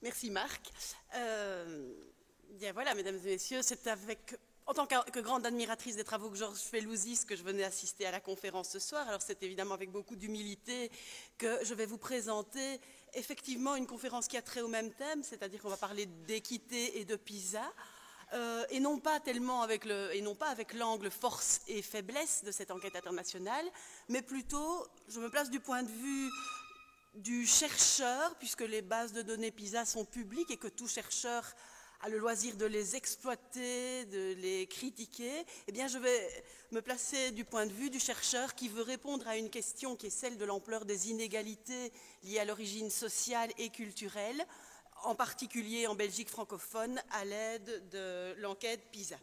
Merci Marc. Bien voilà, mesdames et messieurs, c'est avec, en tant que grande admiratrice des travaux de Georges Felouzis que je venais assister à la conférence ce soir. Alors c'est évidemment avec beaucoup d'humilité que je vais vous présenter effectivement une conférence qui a trait au même thème, c'est-à-dire qu'on va parler d'équité et de PISA. Et non pas avec l'angle force et faiblesse de cette enquête internationale, mais plutôt, je me place du point de vue du chercheur, puisque les bases de données PISA sont publiques et que tout chercheur a le loisir de les exploiter, de les critiquer, eh bien je vais me placer du point de vue du chercheur qui veut répondre à une question qui est celle de l'ampleur des inégalités liées à l'origine sociale et culturelle, en particulier en Belgique francophone, à l'aide de l'enquête PISA.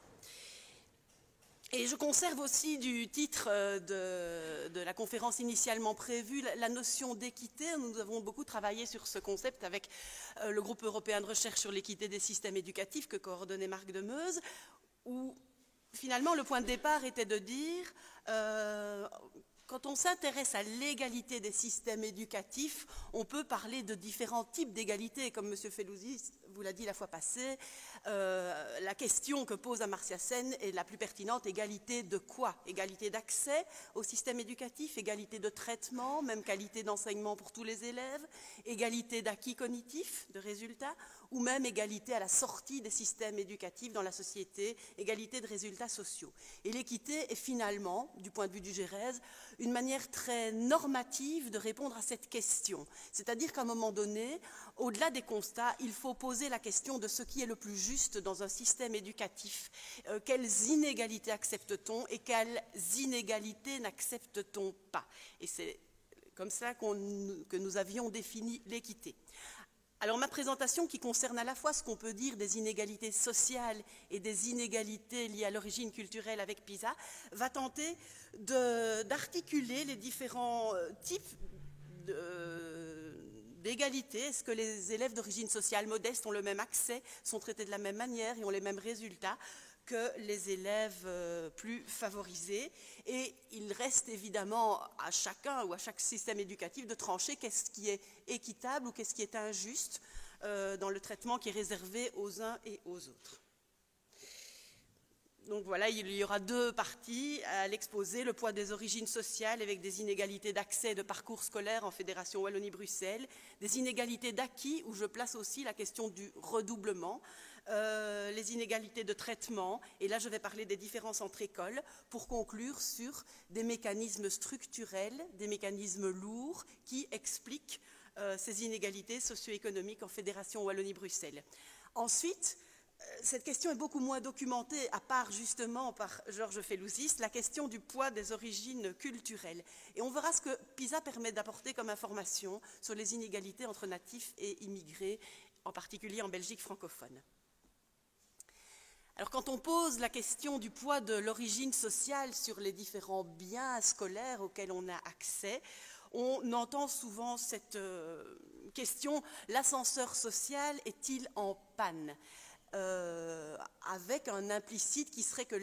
Et je conserve aussi du titre de la conférence initialement prévue la notion d'équité. Nous avons beaucoup travaillé sur ce concept avec le groupe européen de recherche sur l'équité des systèmes éducatifs que coordonnait Marc Demeuse, où finalement le point de départ était de dire quand on s'intéresse à l'égalité des systèmes éducatifs, on peut parler de différents types d'égalité. Comme M. Felouzis vous l'a dit la fois passée, la question que pose Amartya Sen est la plus pertinente. Égalité de quoi? Égalité d'accès au système éducatif, égalité de traitement, même qualité d'enseignement pour tous les élèves, égalité d'acquis cognitifs, de résultats, ou même égalité à la sortie des systèmes éducatifs dans la société, égalité de résultats sociaux. Et l'équité est finalement, du point de vue du GERES, une manière très normative de répondre à cette question. C'est-à-dire qu'à un moment donné, au-delà des constats, il faut poser la question de ce qui est le plus juste dans un système éducatif. Quelles inégalités accepte-t-on et quelles inégalités n'accepte-t-on pas? Et c'est comme ça que nous avions défini l'équité. Alors ma présentation, qui concerne à la fois ce qu'on peut dire des inégalités sociales et des inégalités liées à l'origine culturelle avec PISA, va tenter d'articuler les différents types d'égalité. Est-ce que les élèves d'origine sociale modeste ont le même accès, sont traités de la même manière et ont les mêmes résultats que les élèves plus favorisés? Et il reste évidemment à chacun ou à chaque système éducatif de trancher qu'est-ce qui est équitable ou qu'est-ce qui est injuste dans le traitement qui est réservé aux uns et aux autres. Donc voilà, il y aura deux parties à l'exposé, le poids des origines sociales avec des inégalités d'accès et de parcours scolaire en Fédération Wallonie-Bruxelles, des inégalités d'acquis où je place aussi la question du redoublement, les inégalités de traitement, et là je vais parler des différences entre écoles pour conclure sur des mécanismes structurels, des mécanismes lourds qui expliquent ces inégalités socio-économiques en Fédération Wallonie-Bruxelles. Ensuite, cette question est beaucoup moins documentée, à part justement par Georges Felouzis, la question du poids des origines culturelles. Et on verra ce que PISA permet d'apporter comme information sur les inégalités entre natifs et immigrés, en particulier en Belgique francophone. Alors quand on pose la question du poids de l'origine sociale sur les différents biens scolaires auxquels on a accès, on entend souvent cette question, l'ascenseur social est-il en panne ? Avec un implicite qui serait que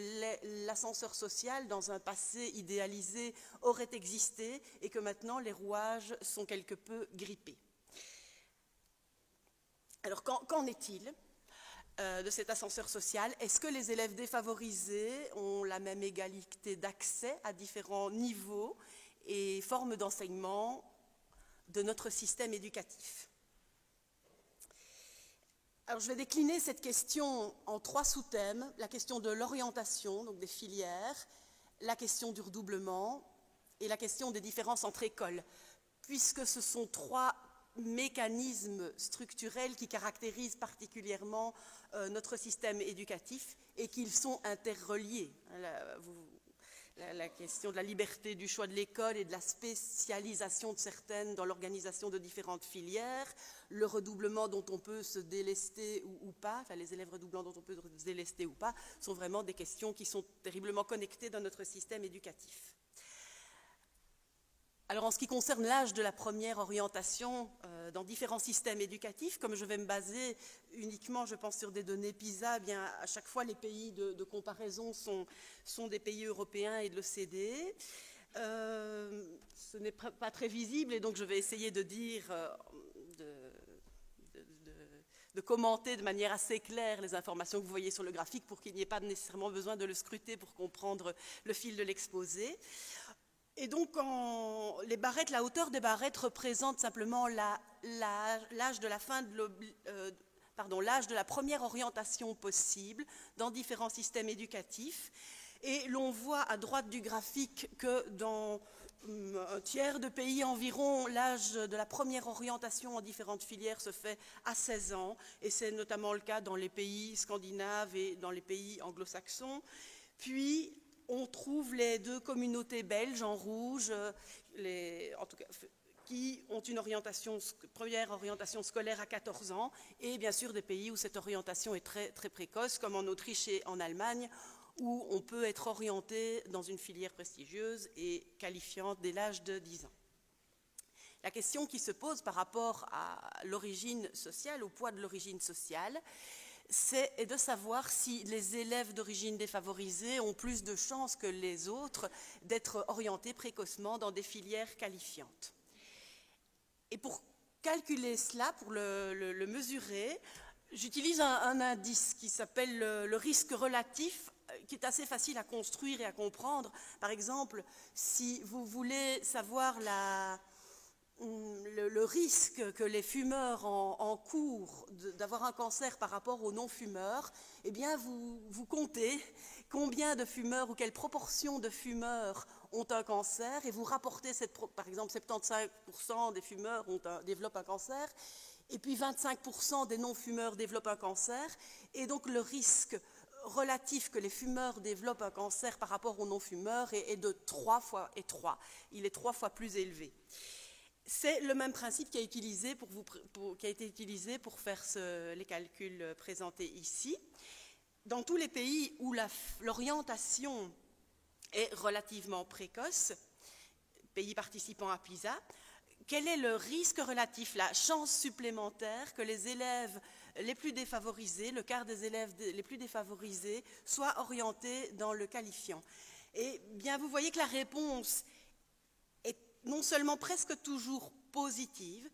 l'ascenseur social, dans un passé idéalisé, aurait existé et que maintenant les rouages sont quelque peu grippés. Alors qu'en est-il de cet ascenseur social? Est-ce que les élèves défavorisés ont la même égalité d'accès à différents niveaux et formes d'enseignement de notre système éducatif? Alors, je vais décliner cette question en trois sous-thèmes. La question de l'orientation, donc des filières, la question du redoublement et la question des différences entre écoles, puisque ce sont trois mécanismes structurels qui caractérisent particulièrement notre système éducatif et qu'ils sont interreliés. la question de la liberté du choix de l'école et de la spécialisation de certaines dans l'organisation de différentes filières, le redoublement dont on peut se délester ou pas, enfin les élèves redoublants dont on peut se délester ou pas, sont vraiment des questions qui sont terriblement connectées dans notre système éducatif. Alors en ce qui concerne l'âge de la première orientation dans différents systèmes éducatifs, comme je vais me baser uniquement, je pense, sur des données PISA, eh bien, à chaque fois les pays de comparaison sont des pays européens et de l'OCDE. Ce n'est pas très visible et donc je vais essayer de dire, de commenter de manière assez claire les informations que vous voyez sur le graphique pour qu'il n'y ait pas nécessairement besoin de le scruter pour comprendre le fil de l'exposé. Et donc, les barrettes, la hauteur des barrettes représente simplement l'âge de la l'âge de la première orientation possible dans différents systèmes éducatifs. Et l'on voit à droite du graphique que dans un tiers de pays environ, l'âge de la première orientation en différentes filières se fait à 16 ans. Et c'est notamment le cas dans les pays scandinaves et dans les pays anglo-saxons. Puis, on trouve les deux communautés belges en rouge, en tout cas, qui ont une première orientation scolaire à 14 ans, et bien sûr des pays où cette orientation est très, très précoce, comme en Autriche et en Allemagne, où on peut être orienté dans une filière prestigieuse et qualifiante dès l'âge de 10 ans. La question qui se pose par rapport à l'origine sociale, au poids de l'origine sociale, c'est de savoir si les élèves d'origine défavorisée ont plus de chances que les autres d'être orientés précocement dans des filières qualifiantes. Et pour calculer cela, pour le mesurer, j'utilise un indice qui s'appelle le risque relatif, qui est assez facile à construire et à comprendre. Par exemple, si vous voulez savoir le risque que les fumeurs en cours d'avoir un cancer par rapport aux non-fumeurs, eh bien vous comptez combien de fumeurs ou quelle proportion de fumeurs ont un cancer et vous rapportez, par exemple, 75% des fumeurs développent un cancer et puis 25% des non-fumeurs développent un cancer et donc le risque relatif que les fumeurs développent un cancer par rapport aux non-fumeurs est de 3 fois et 3. Il est 3 fois plus élevé. C'est le même principe qui a été utilisé pour faire les calculs présentés ici. Dans tous les pays où l'orientation est relativement précoce, pays participants à PISA, quel est le risque relatif, la chance supplémentaire que les élèves les plus défavorisés, le quart des élèves les plus défavorisés, soient orientés dans le qualifiant? Et bien, vous voyez que la réponse est non seulement presque toujours positive,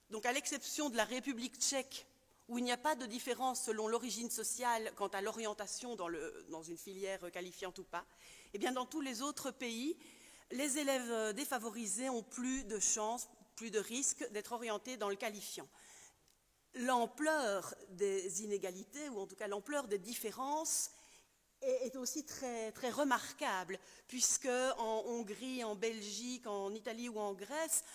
donc à l'exception de la République tchèque, où il n'y a pas de différence selon l'origine sociale quant à l'orientation dans une filière qualifiante ou pas, et bien dans tous les autres pays, les élèves défavorisés ont plus de chances, plus de risques d'être orientés dans le qualifiant. L'ampleur des inégalités, ou en tout cas l'ampleur des différences, est aussi très, très remarquable, puisque en Hongrie, en Belgique, en Italie ou en Grèce,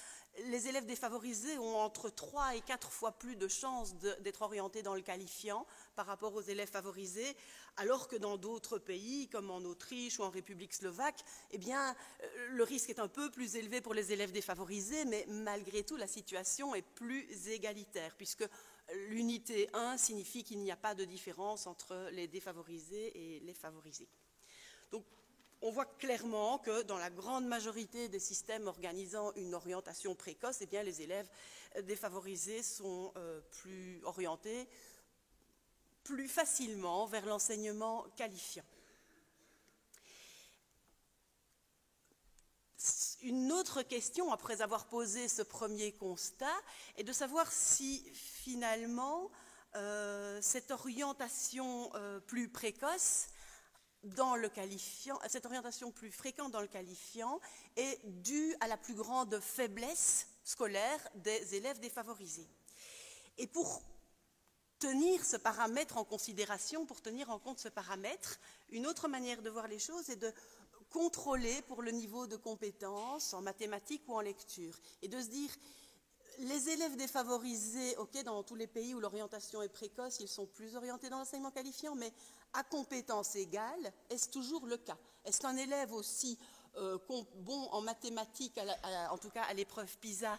les élèves défavorisés ont entre 3 et 4 fois plus de chances d'être orientés dans le qualifiant par rapport aux élèves favorisés, alors que dans d'autres pays, comme en Autriche ou en République slovaque, eh bien, le risque est un peu plus élevé pour les élèves défavorisés, mais malgré tout, la situation est plus égalitaire, puisque l'unité 1 signifie qu'il n'y a pas de différence entre les défavorisés et les favorisés. Donc, on voit clairement que dans la grande majorité des systèmes organisant une orientation précoce, eh bien, les élèves défavorisés sont plus orientés plus facilement vers l'enseignement qualifiant. Une autre question, après avoir posé ce premier constat, est de savoir si finalement cette orientation plus précoce dans le qualifiant, cette orientation plus fréquente dans le qualifiant est due à la plus grande faiblesse scolaire des élèves défavorisés. Et pour tenir ce paramètre en considération, pour tenir en compte ce paramètre, une autre manière de voir les choses est de contrôler pour le niveau de compétence en mathématiques ou en lecture et de se dire Les élèves défavorisés, ok, dans tous les pays où l'orientation est précoce, ils sont plus orientés dans l'enseignement qualifiant, mais à compétences égales, est-ce toujours le cas? Est-ce qu'un élève aussi bon en mathématiques, en tout cas à l'épreuve PISA,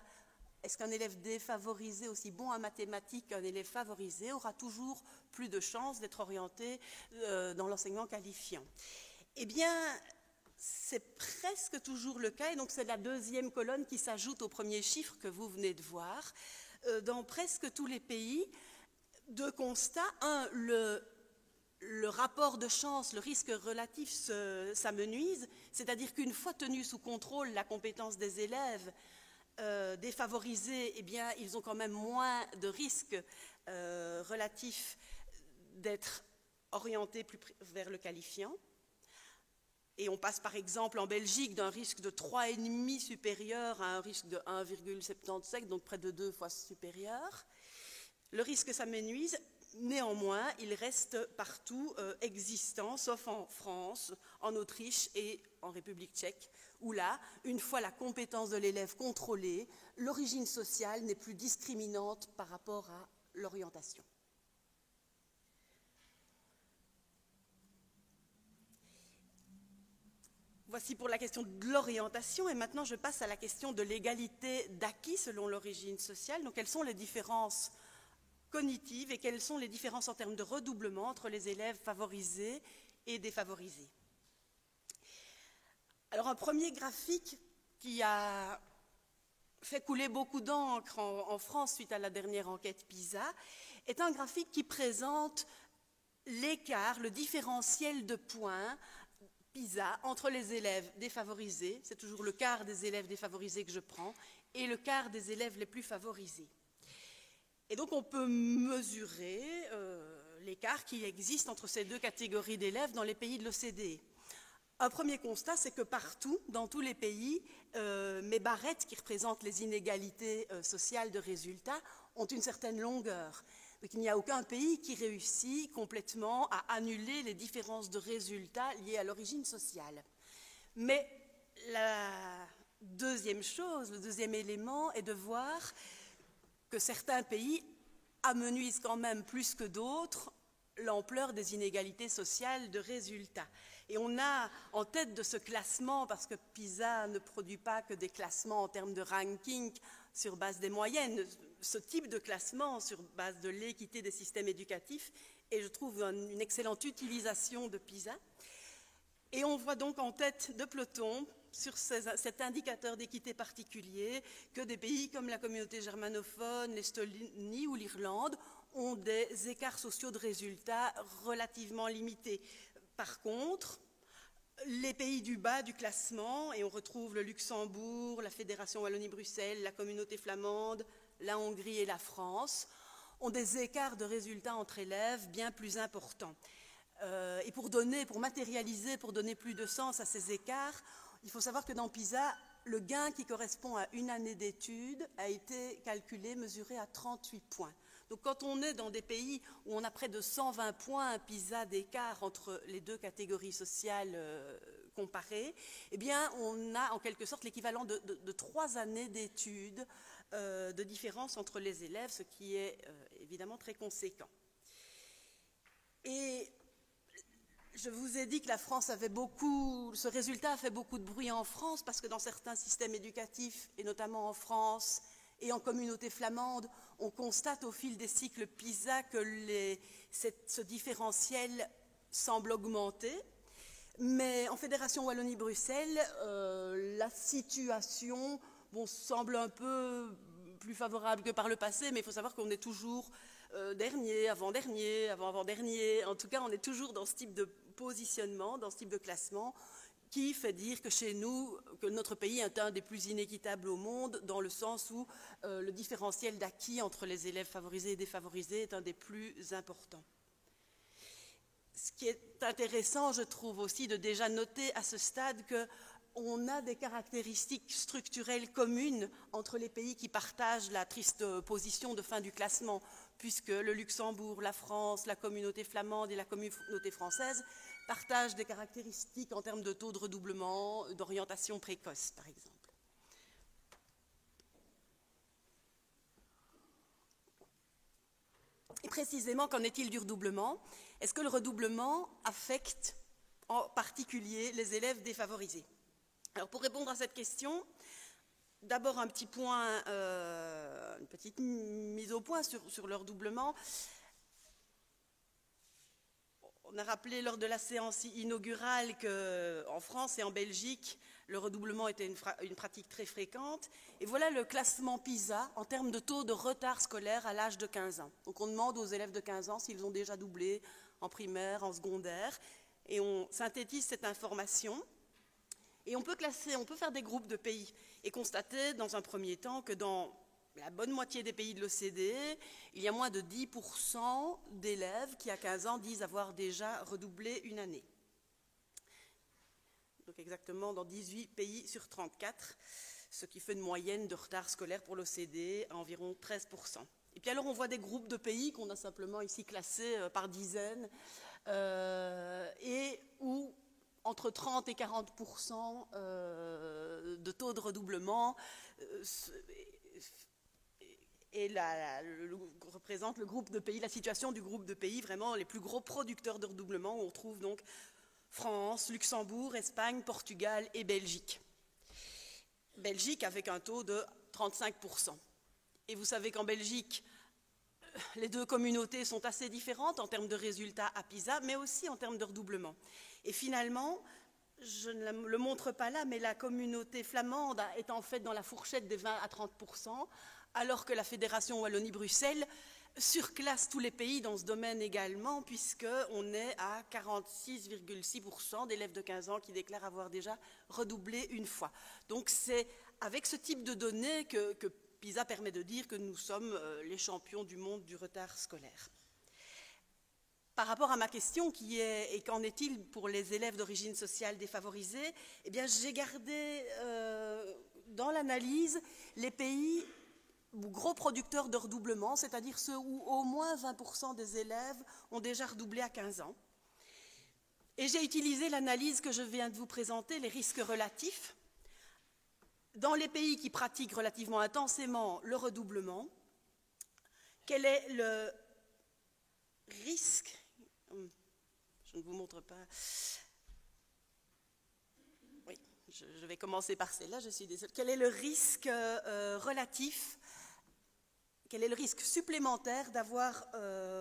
est-ce qu'un élève défavorisé, aussi bon en mathématiques qu'un élève favorisé, aura toujours plus de chances d'être orienté dans l'enseignement qualifiant? Eh bien, c'est presque toujours le cas, et donc c'est la deuxième colonne qui s'ajoute au premier chiffre que vous venez de voir. Dans presque tous les pays, deux constats. Un, le rapport de chance, le risque relatif s'amenuise, c'est-à-dire qu'une fois tenue sous contrôle la compétence des élèves défavorisés, eh bien, ils ont quand même moins de risques relatifs d'être orientés plus vers le qualifiant. Et on passe par exemple en Belgique d'un risque de 3,5 supérieur à un risque de 1,75, donc près de 2 fois supérieur. Le risque s'amenuise, néanmoins, il reste partout existant, sauf en France, en Autriche et en République tchèque, où là, une fois la compétence de l'élève contrôlée, l'origine sociale n'est plus discriminante par rapport à l'orientation. Voici pour la question de l'orientation, et maintenant je passe à la question de l'égalité d'acquis selon l'origine sociale. Donc quelles sont les différences cognitives et quelles sont les différences en termes de redoublement entre les élèves favorisés et défavorisés? Alors un premier graphique qui a fait couler beaucoup d'encre en France suite à la dernière enquête PISA est un graphique qui présente l'écart, le différentiel de points PISA entre les élèves défavorisés, c'est toujours le quart des élèves défavorisés que je prends, et le quart des élèves les plus favorisés. Et donc on peut mesurer l'écart qui existe entre ces deux catégories d'élèves dans les pays de l'OCDE. Un premier constat, c'est que partout, dans tous les pays, mes barrettes qui représentent les inégalités sociales de résultats ont une certaine longueur. Donc il n'y a aucun pays qui réussit complètement à annuler les différences de résultats liées à l'origine sociale. Mais la deuxième chose, le deuxième élément est de voir que certains pays amenuisent quand même plus que d'autres l'ampleur des inégalités sociales de résultats. Et on a en tête de ce classement, parce que PISA ne produit pas que des classements en termes de ranking sur base des moyennes, ce type de classement sur base de l'équité des systèmes éducatifs, et je trouve une excellente utilisation de PISA. Et on voit donc en tête de peloton, sur cet indicateur d'équité particulier, que des pays comme la communauté germanophone, l'Estonie ou l'Irlande ont des écarts sociaux de résultats relativement limités. Par contre, les pays du bas du classement, et on retrouve le Luxembourg, la Fédération Wallonie-Bruxelles, la communauté flamande, la Hongrie et la France, ont des écarts de résultats entre élèves bien plus importants. Et pour matérialiser, pour donner plus de sens à ces écarts, il faut savoir que dans PISA, le gain qui correspond à une année d'études a été calculé, mesuré à 38 points. Donc quand on est dans des pays où on a près de 120 points PISA d'écart entre les deux catégories sociales comparées, eh bien on a en quelque sorte l'équivalent de 3 années d'études de différence entre les élèves, ce qui est évidemment très conséquent. Et je vous ai dit que la France avait ce résultat a fait beaucoup de bruit en France parce que dans certains systèmes éducatifs, et notamment en France et en communauté flamande, on constate au fil des cycles PISA que ce différentiel semble augmenter. Mais en Fédération Wallonie-Bruxelles, la situation semble un peu plus favorable que par le passé, mais il faut savoir qu'on est toujours dernier, avant-dernier, avant-avant-dernier. En tout cas, on est toujours dans ce type de positionnement, dans ce type de classement, qui fait dire que chez nous, que notre pays est un des plus inéquitables au monde, dans le sens où le différentiel d'acquis entre les élèves favorisés et défavorisés est un des plus importants. Ce qui est intéressant, je trouve aussi, de déjà noter à ce stade qu'on a des caractéristiques structurelles communes entre les pays qui partagent la triste position de fin du classement, puisque le Luxembourg, la France, la communauté flamande et la communauté française partagent des caractéristiques en termes de taux de redoublement, d'orientation précoce, par exemple. précisément, qu'en est-il du redoublement? Est-ce que le redoublement affecte en particulier les élèves défavorisés? Alors, pour répondre à cette question, d'abord un petit point, une petite mise au point sur le redoublement. On a rappelé lors de la séance inaugurale qu'en France et en Belgique, le redoublement était une pratique très fréquente. Et voilà le classement PISA en termes de taux de retard scolaire à l'âge de 15 ans. Donc on demande aux élèves de 15 ans s'ils ont déjà doublé en primaire, en secondaire. Et on synthétise cette information. Et on peut faire des groupes de pays et constater dans un premier temps que dans la bonne moitié des pays de l'OCDE, il y a moins de 10% d'élèves qui, à 15 ans, disent avoir déjà redoublé une année. Donc exactement dans 18 pays sur 34, ce qui fait une moyenne de retard scolaire pour l'OCDE à environ 13%. Et puis alors on voit des groupes de pays qu'on a simplement ici classés par dizaines, et où entre 30 et 40% de taux de redoublement représente le groupe de pays, la situation du groupe de pays, vraiment les plus gros producteurs de redoublement, où on trouve donc France, Luxembourg, Espagne, Portugal et Belgique. Belgique avec un taux de 35%. Et vous savez qu'en Belgique, les deux communautés sont assez différentes en termes de résultats à PISA, mais aussi en termes de redoublement. Et finalement, je ne le montre pas là, mais la communauté flamande est en fait dans la fourchette des 20 à 30%, alors que la Fédération Wallonie-Bruxelles surclasse tous les pays dans ce domaine également, puisqu'on est à 46,6% d'élèves de 15 ans qui déclarent avoir déjà redoublé une fois. Donc c'est avec ce type de données que PISA permet de dire que nous sommes les champions du monde du retard scolaire. Par rapport à ma question qui est « et qu'en est-il pour les élèves d'origine sociale défavorisée ?» Eh bien, j'ai gardé dans l'analyse les pays gros producteurs de redoublement, c'est-à-dire ceux où au moins 20% des élèves ont déjà redoublé à 15 ans. Et j'ai utilisé l'analyse que je viens de vous présenter, les risques relatifs. Dans les pays qui pratiquent relativement intensément le redoublement, quel est le risque? Je ne vous montre pas. Oui, je vais commencer par celle-là, je suis désolée. Quel est le risque relatif? Quel est le risque supplémentaire d'avoir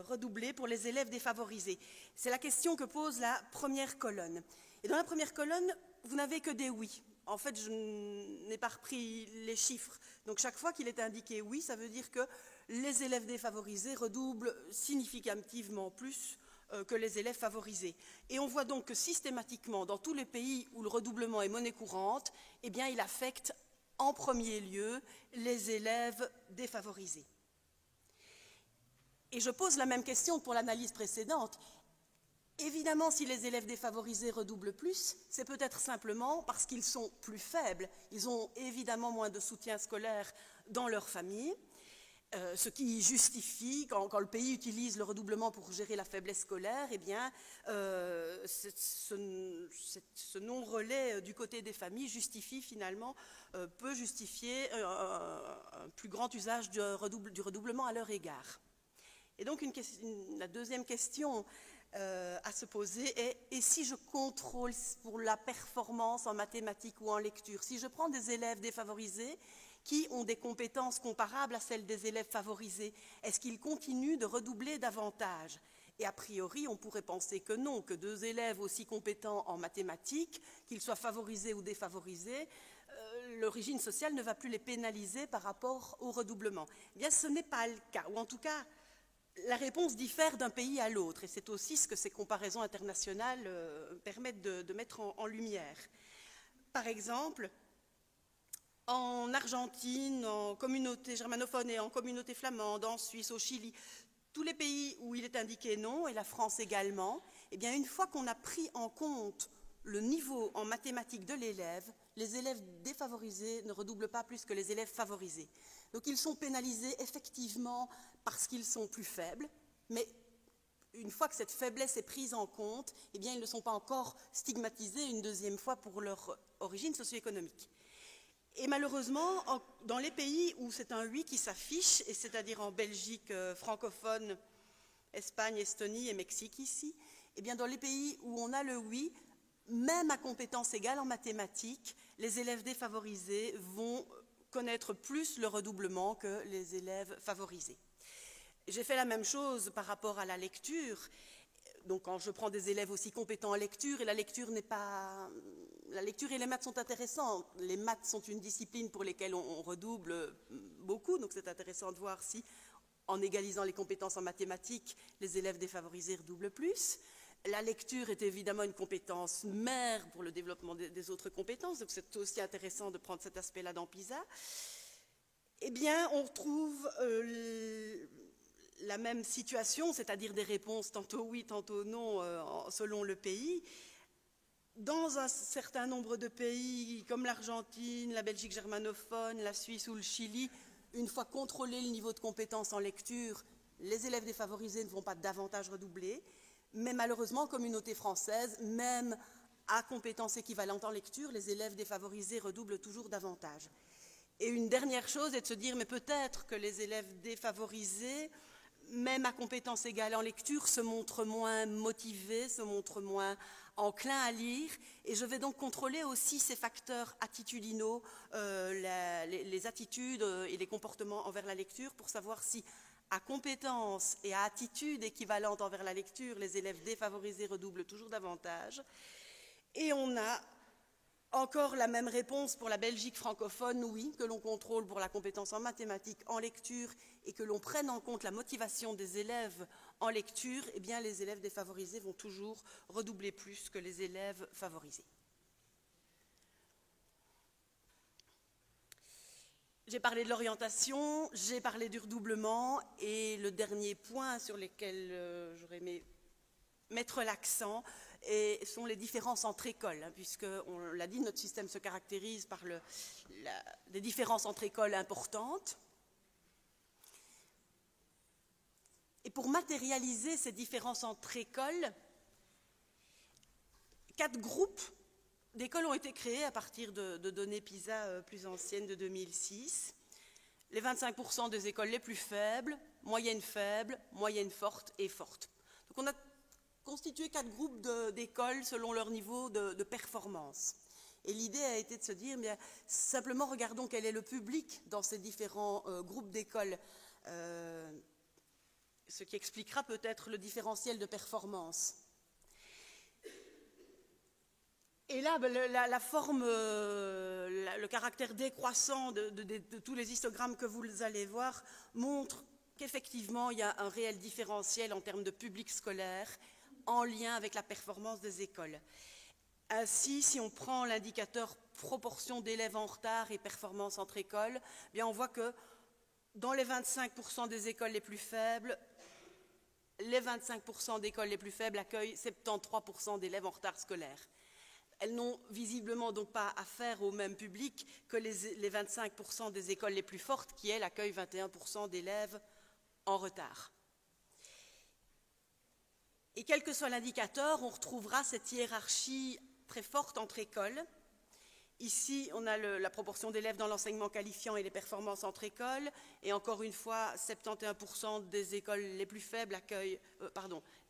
redoublé pour les élèves défavorisés? C'est la question que pose la première colonne. Et dans la première colonne, vous n'avez que des oui. En fait, je n'ai pas repris les chiffres. Donc chaque fois qu'il est indiqué oui, ça veut dire que les élèves défavorisés redoublent significativement plus que les élèves favorisés. Et on voit donc que systématiquement, dans tous les pays où le redoublement est monnaie courante, eh bien, il affecte en premier lieu les élèves défavorisés. Et je pose la même question pour l'analyse précédente. Évidemment, si les élèves défavorisés redoublent plus, c'est peut-être simplement parce qu'ils sont plus faibles. Ils ont évidemment moins de soutien scolaire dans leur famille, ce qui justifie, quand le pays utilise le redoublement pour gérer la faiblesse scolaire, eh bien, ce non-relais du côté des familles justifie finalement, peut justifier un plus grand usage du redoublement à leur égard. Et donc, la deuxième question à se poser est « et si je contrôle pour la performance en mathématiques ou en lecture, si je prends des élèves défavorisés qui ont des compétences comparables à celles des élèves favorisés, est-ce qu'ils continuent de redoubler davantage ?» Et a priori, on pourrait penser que non, que deux élèves aussi compétents en mathématiques, qu'ils soient favorisés ou défavorisés, l'origine sociale ne va plus les pénaliser par rapport au redoublement. Eh bien, ce n'est pas le cas, ou en tout cas, la réponse diffère d'un pays à l'autre, et c'est aussi ce que ces comparaisons internationales permettent de mettre en lumière. Par exemple, en Argentine, en communauté germanophone et en communauté flamande, en Suisse, au Chili, tous les pays où il est indiqué non, et la France également, eh bien, une fois qu'on a pris en compte le niveau en mathématiques de l'élève, les élèves défavorisés ne redoublent pas plus que les élèves favorisés. Donc ils sont pénalisés effectivement parce qu'ils sont plus faibles, mais une fois que cette faiblesse est prise en compte, eh bien, ils ne sont pas encore stigmatisés une deuxième fois pour leur origine socio-économique. Et malheureusement, dans les pays où c'est un oui qui s'affiche, et c'est-à-dire en Belgique francophone Espagne, Estonie et Mexique ici, eh bien dans les pays où on a le oui, même à compétences égales en mathématiques, les élèves défavorisés vont connaître plus le redoublement que les élèves favorisés. J'ai fait la même chose par rapport à la lecture. Donc quand je prends des élèves aussi compétents en lecture, et la lecture n'est pas... La lecture et les maths sont intéressantes. Les maths sont une discipline pour lesquelles on redouble beaucoup, donc c'est intéressant de voir si, en égalisant les compétences en mathématiques, les élèves défavorisés redoublent plus. La lecture est évidemment une compétence mère pour le développement des autres compétences, donc c'est aussi intéressant de prendre cet aspect-là dans PISA. Eh bien, on retrouve la même situation, c'est-à-dire des réponses tantôt oui, tantôt non, selon le pays. Dans un certain nombre de pays, comme l'Argentine, la Belgique germanophone, la Suisse ou le Chili, une fois contrôlé le niveau de compétence en lecture, les élèves défavorisés ne vont pas davantage redoubler. Mais malheureusement, en communauté française, même à compétences équivalentes en lecture, les élèves défavorisés redoublent toujours davantage. Et une dernière chose est de se dire, mais peut-être que les élèves défavorisés, même à compétences égales en lecture, se montrent moins motivés, se montrent moins enclins à lire. Et je vais donc contrôler aussi ces facteurs attitudinaux, les attitudes et les comportements envers la lecture, pour savoir si, à compétences et à attitudes équivalentes envers la lecture, les élèves défavorisés redoublent toujours davantage. Et on a encore la même réponse pour la Belgique francophone, oui, que l'on contrôle pour la compétence en mathématiques, en lecture, et que l'on prenne en compte la motivation des élèves en lecture, eh bien les élèves défavorisés vont toujours redoubler plus que les élèves favorisés. J'ai parlé de l'orientation, j'ai parlé du redoublement, et le dernier point sur lequel j'aurais aimé mettre l'accent sont les différences entre écoles, hein, puisque, on l'a dit, notre système se caractérise par des différences entre écoles importantes. Et pour matérialiser ces différences entre écoles, 4 groupes d'écoles ont été créées à partir de données PISA plus anciennes de 2006. Les 25% des écoles les plus faibles, moyenne faible, moyenne forte et forte. Donc on a constitué 4 groupes d'écoles selon leur niveau de performance. Et l'idée a été de se dire, bien, simplement regardons quel est le public dans ces différents groupes d'écoles, ce qui expliquera peut-être le différentiel de performance. Et là, la forme, le caractère décroissant de tous les histogrammes que vous allez voir montre qu'effectivement, il y a un réel différentiel en termes de public scolaire en lien avec la performance des écoles. Ainsi, si on prend l'indicateur proportion d'élèves en retard et performance entre écoles, bien on voit que dans les 25% des écoles les plus faibles, les 25% d'écoles les plus faibles accueillent 73% d'élèves en retard scolaire. Elles n'ont visiblement donc pas affaire au même public que les 25% des écoles les plus fortes qui, elles, accueillent 21% d'élèves en retard. Et quel que soit l'indicateur, on retrouvera cette hiérarchie très forte entre écoles. Ici, on a la proportion d'élèves dans l'enseignement qualifiant et les performances entre écoles. Et encore une fois, 71% des écoles les plus faibles accueillent,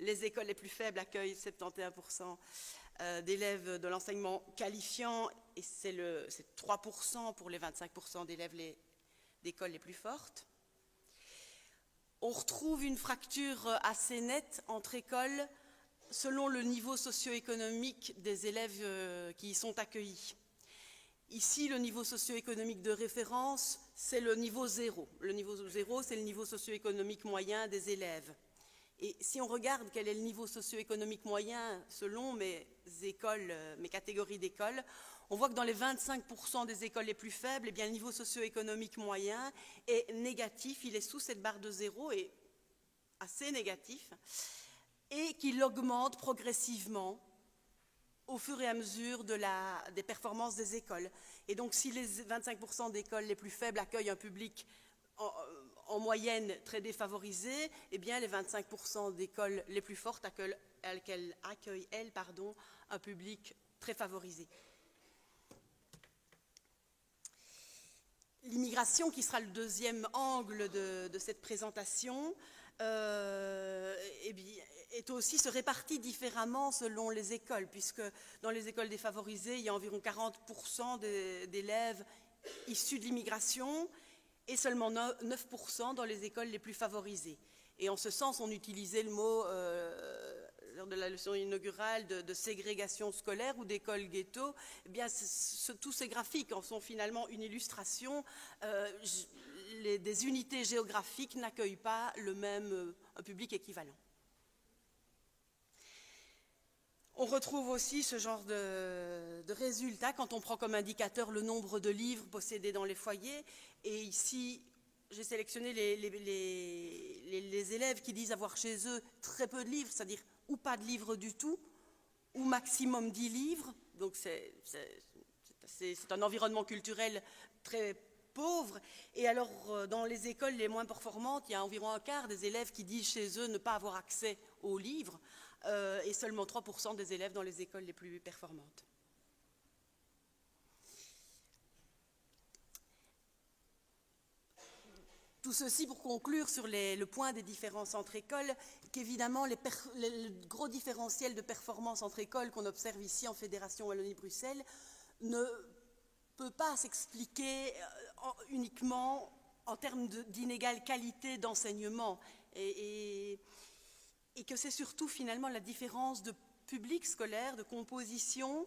les écoles les plus faibles accueillent 71% d'élèves de l'enseignement qualifiant, et c'est 3% pour les 25% d'élèves d'écoles les plus fortes. On retrouve une fracture assez nette entre écoles selon le niveau socio-économique des élèves qui y sont accueillis. Ici, le niveau socio-économique de référence, c'est le niveau 0. Le niveau 0, c'est le niveau socio-économique moyen des élèves. Et si on regarde quel est le niveau socio-économique moyen selon mes catégories d'écoles, on voit que dans les 25% des écoles les plus faibles, eh bien, le niveau socio-économique moyen est négatif, il est sous cette barre de 0 et assez négatif, et qu'il augmente progressivement au fur et à mesure des performances des écoles. Et donc si les 25% d'écoles les plus faibles accueillent un public en moyenne très défavorisé, eh bien les 25% d'écoles les plus fortes accueillent un public très favorisé. L'immigration, qui sera le deuxième angle de cette présentation, eh bien, est aussi se répartit différemment selon les écoles, puisque dans les écoles défavorisées, il y a environ 40% d'élèves issus de l'immigration et seulement 9% dans les écoles les plus favorisées. Et en ce sens, on utilisait le mot, lors de la leçon inaugurale, de ségrégation scolaire ou d'école ghetto. Eh bien, tous ces graphiques en sont finalement une illustration. Des unités géographiques n'accueillent pas un public équivalent. On retrouve aussi ce genre de résultats quand on prend comme indicateur le nombre de livres possédés dans les foyers. Et ici, j'ai sélectionné les élèves qui disent avoir chez eux très peu de livres, c'est-à-dire ou pas de livres du tout, ou maximum 10 livres. Donc c'est un environnement culturel très pauvre. Et alors, dans les écoles les moins performantes, il y a environ un quart des élèves qui disent chez eux ne pas avoir accès aux livres, et seulement 3% des élèves dans les écoles les plus performantes. Tout ceci pour conclure sur le point des différences entre écoles, qu'évidemment le gros différentiel de performance entre écoles qu'on observe ici en Fédération Wallonie-Bruxelles ne peut pas s'expliquer uniquement en termes d'inégale qualité d'enseignement, et que c'est surtout finalement la différence de public scolaire, de composition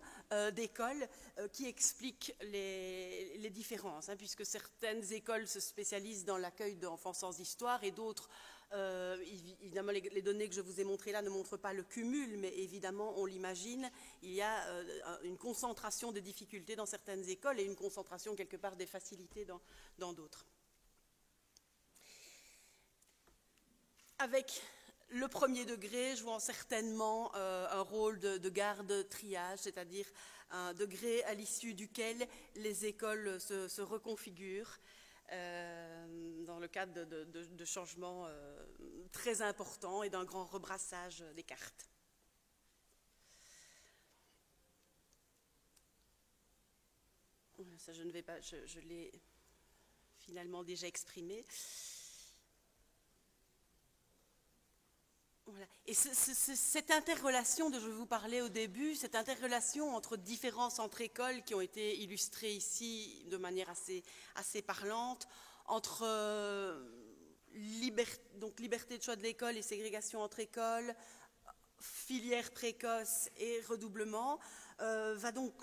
d'écoles qui explique les différences, hein, puisque certaines écoles se spécialisent dans l'accueil d'enfants sans histoire et d'autres, évidemment les données que je vous ai montrées là ne montrent pas le cumul, mais évidemment on l'imagine, il y a une concentration des difficultés dans certaines écoles et une concentration quelque part des facilités dans d'autres. Avec le premier degré jouant certainement un rôle de garde-triage, c'est-à-dire un degré à l'issue duquel les écoles se reconfigurent dans le cadre de changements très importants et d'un grand rebrassage des cartes. Ça, je ne vais pas, je l'ai finalement déjà exprimé. Voilà. Et cette interrelation dont je vous parlais au début, cette interrelation entre différences entre écoles qui ont été illustrées ici de manière assez parlante, entre liberté de choix de l'école et ségrégation entre écoles, filière précoce et redoublement, va donc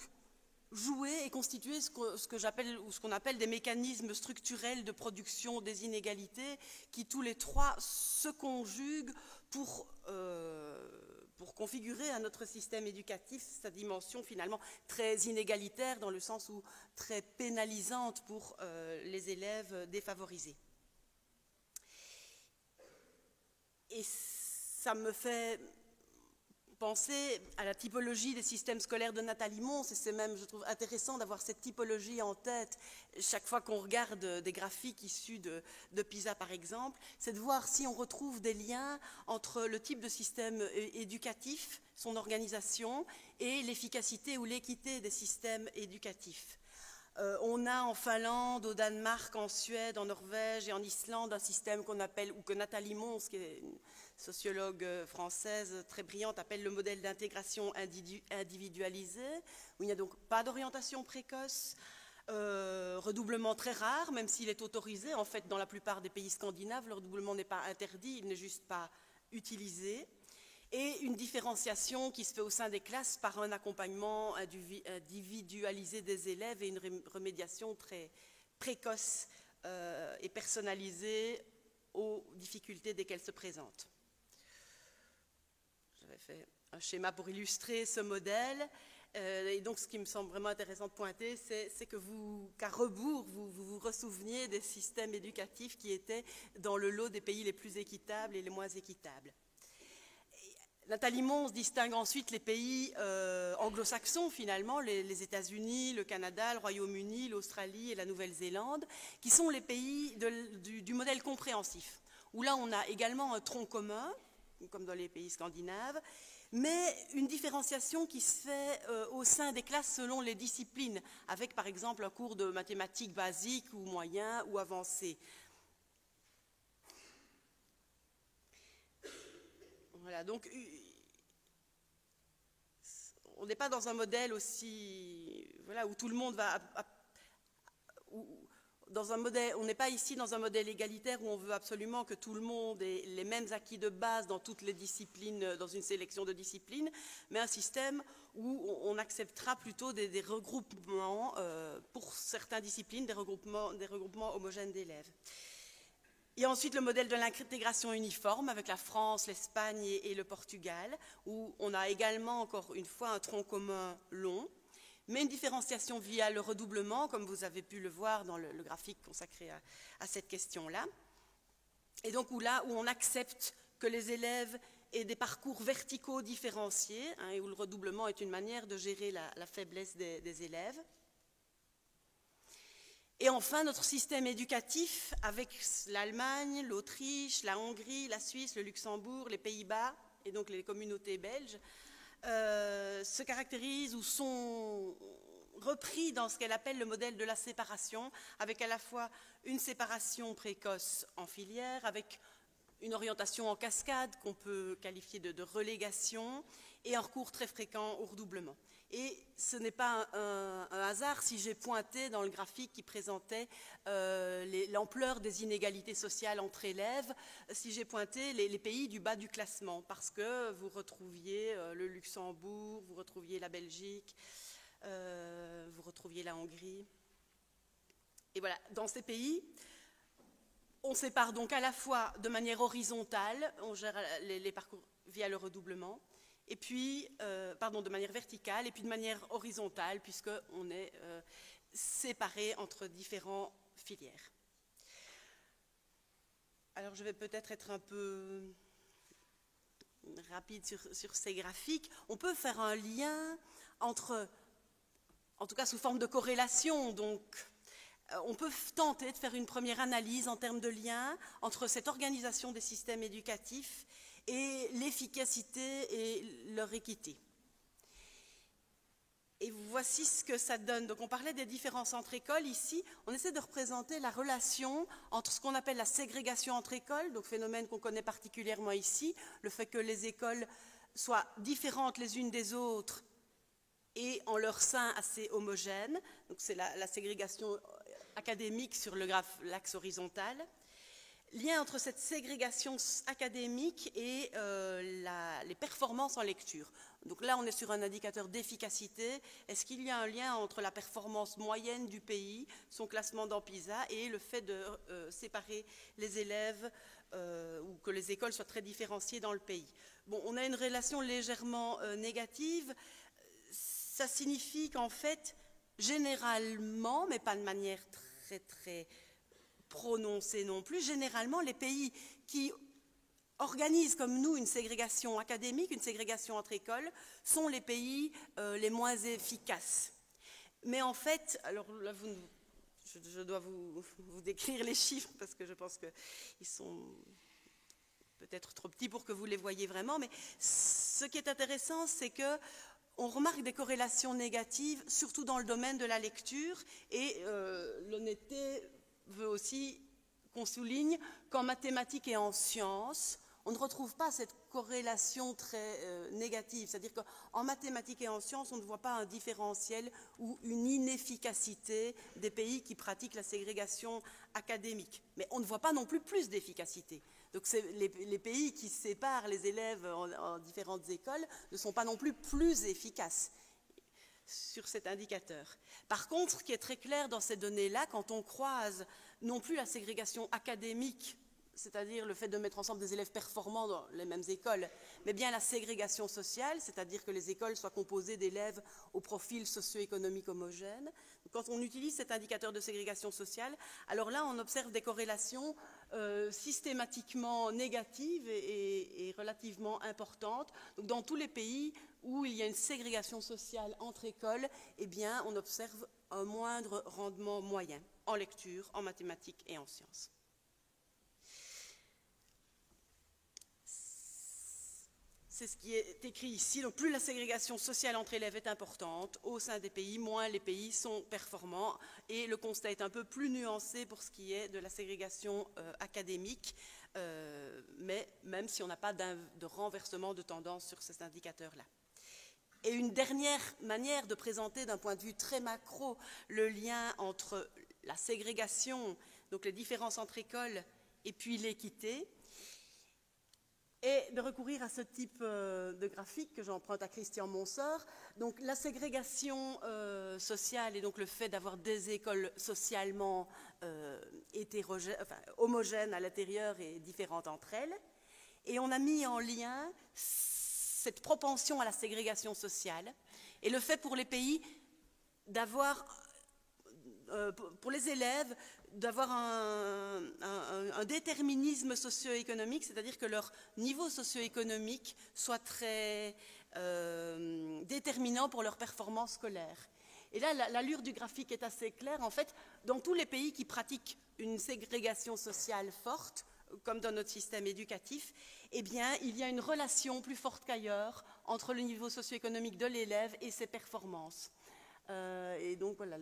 jouer et constituer ce qu'on appelle des mécanismes structurels de production des inégalités qui tous les trois se conjuguent pour configurer à notre système éducatif sa dimension finalement très inégalitaire dans le sens où très pénalisante pour les élèves défavorisés. Et ça me fait penser à la typologie des systèmes scolaires de Nathalie Mons, et c'est même, je trouve, intéressant d'avoir cette typologie en tête chaque fois qu'on regarde des graphiques issus de PISA, par exemple, c'est de voir si on retrouve des liens entre le type de système éducatif, son organisation, et l'efficacité ou l'équité des systèmes éducatifs. On a en Finlande, au Danemark, en Suède, en Norvège et en Islande un système qu'on appelle, ou que Nathalie Mons, qui est une sociologue française très brillante, appelle le modèle d'intégration individualisée, où il n'y a donc pas d'orientation précoce, redoublement très rare, même s'il est autorisé. En fait, dans la plupart des pays scandinaves, le redoublement n'est pas interdit, il n'est juste pas utilisé. Et une différenciation qui se fait au sein des classes par un accompagnement individualisé des élèves et une remédiation très précoce et personnalisée aux difficultés dès qu'elles se présentent. J'avais fait un schéma pour illustrer ce modèle. Et donc, ce qui me semble vraiment intéressant de pointer, c'est qu'à rebours, vous vous ressouveniez des systèmes éducatifs qui étaient dans le lot des pays les plus équitables et les moins équitables. Nathalie Mons distingue ensuite les pays anglo-saxons, finalement, les États-Unis, le Canada, le Royaume-Uni, l'Australie et la Nouvelle-Zélande, qui sont les pays du modèle compréhensif, où là on a également un tronc commun, comme dans les pays scandinaves, mais une différenciation qui se fait au sein des classes selon les disciplines, avec par exemple un cours de mathématiques basiques ou moyen ou avancé. Voilà, donc on n'est pas dans un modèle aussi, voilà, où tout le monde va, dans un modèle, on n'est pas ici dans un modèle égalitaire où on veut absolument que tout le monde ait les mêmes acquis de base dans toutes les disciplines, dans une sélection de disciplines, mais un système où on acceptera plutôt des regroupements pour certaines disciplines, des regroupements homogènes d'élèves. Il y a ensuite le modèle de l'intégration uniforme avec la France, l'Espagne et le Portugal, où on a également, encore une fois, un tronc commun long, mais une différenciation via le redoublement, comme vous avez pu le voir dans le graphique consacré à cette question-là. Et donc où on accepte que les élèves aient des parcours verticaux différenciés, hein, et où le redoublement est une manière de gérer la faiblesse des élèves. Et enfin, notre système éducatif, avec l'Allemagne, l'Autriche, la Hongrie, la Suisse, le Luxembourg, les Pays-Bas, et donc les communautés belges, se caractérisent ou sont repris dans ce qu'elle appelle le modèle de la séparation, avec à la fois une séparation précoce en filière, avec une orientation en cascade qu'on peut qualifier de relégation, et un recours très fréquent au redoublement. Et ce n'est pas un hasard si j'ai pointé dans le graphique qui présentait l'ampleur des inégalités sociales entre élèves, si j'ai pointé les pays du bas du classement, parce que vous retrouviez le Luxembourg, vous retrouviez la Belgique, vous retrouviez la Hongrie. Et voilà, dans ces pays, on sépare donc à la fois de manière horizontale, on gère les parcours via le redoublement, et puis, de manière verticale, et puis de manière horizontale, puisqu'on est séparé entre différentes filières. Alors, je vais peut-être être un peu rapide sur ces graphiques. On peut faire un lien entre, en tout cas sous forme de corrélation, donc on peut tenter de faire une première analyse en termes de lien entre cette organisation des systèmes éducatifs et l'efficacité et leur équité. Et voici ce que ça donne. Donc on parlait des différences entre écoles. Ici, on essaie de représenter la relation entre ce qu'on appelle la ségrégation entre écoles, donc phénomène qu'on connaît particulièrement ici, le fait que les écoles soient différentes les unes des autres et en leur sein assez homogènes. Donc c'est la ségrégation académique sur l'axe horizontal. Lien entre cette ségrégation académique et les performances en lecture. Donc là, on est sur un indicateur d'efficacité. Est-ce qu'il y a un lien entre la performance moyenne du pays, son classement dans PISA, et le fait de séparer les élèves ou que les écoles soient très différenciées dans le pays? Bon, on a une relation légèrement négative. Ça signifie qu'en fait, généralement, mais pas de manière très prononcée non plus, généralement, les pays qui organisent comme nous une ségrégation académique, une ségrégation entre écoles, sont les pays les moins efficaces. Mais en fait, alors là, je dois vous décrire les chiffres parce que je pense qu'ils sont peut-être trop petits pour que vous les voyiez vraiment, mais ce qui est intéressant, c'est que on remarque des corrélations négatives, surtout dans le domaine de la lecture, et l'honnêteté veut aussi qu'on souligne qu'en mathématiques et en sciences, on ne retrouve pas cette corrélation très négative. C'est-à-dire qu'en mathématiques et en sciences, on ne voit pas un différentiel ou une inefficacité des pays qui pratiquent la ségrégation académique. Mais on ne voit pas non plus plus d'efficacité. Donc les pays qui séparent les élèves en différentes écoles ne sont pas non plus plus efficaces sur cet indicateur. Par contre, ce qui est très clair dans ces données-là, quand on croise non plus la ségrégation académique, c'est-à-dire le fait de mettre ensemble des élèves performants dans les mêmes écoles, mais bien la ségrégation sociale, c'est-à-dire que les écoles soient composées d'élèves au profil socio-économique homogène. Quand on utilise cet indicateur de ségrégation sociale, alors là, on observe des corrélations systématiquement négatives et relativement importantes. Donc, dans tous les pays où il y a une ségrégation sociale entre écoles, eh bien, on observe un moindre rendement moyen en lecture, en mathématiques et en sciences. C'est ce qui est écrit ici. Donc plus la ségrégation sociale entre élèves est importante au sein des pays, moins les pays sont performants. Et le constat est un peu plus nuancé pour ce qui est de la ségrégation académique, mais même si on n'a pas de renversement de tendance sur cet indicateur-là. Et une dernière manière de présenter d'un point de vue très macro le lien entre la ségrégation, donc les différences entre écoles, et puis l'équité, et de recourir à ce type de graphique que j'emprunte à Christian Monseur. Donc la ségrégation sociale et donc le fait d'avoir des écoles socialement homogènes à l'intérieur et différentes entre elles. Et on a mis en lien cette propension à la ségrégation sociale et le fait pour les pays d'avoir, pour les élèves, d'avoir un déterminisme socio-économique, c'est-à-dire que leur niveau socio-économique soit très déterminant pour leur performance scolaire. Et là, l'allure du graphique est assez claire. En fait, dans tous les pays qui pratiquent une ségrégation sociale forte, comme dans notre système éducatif, eh bien, il y a une relation plus forte qu'ailleurs entre le niveau socio-économique de l'élève et ses performances. Et donc voilà,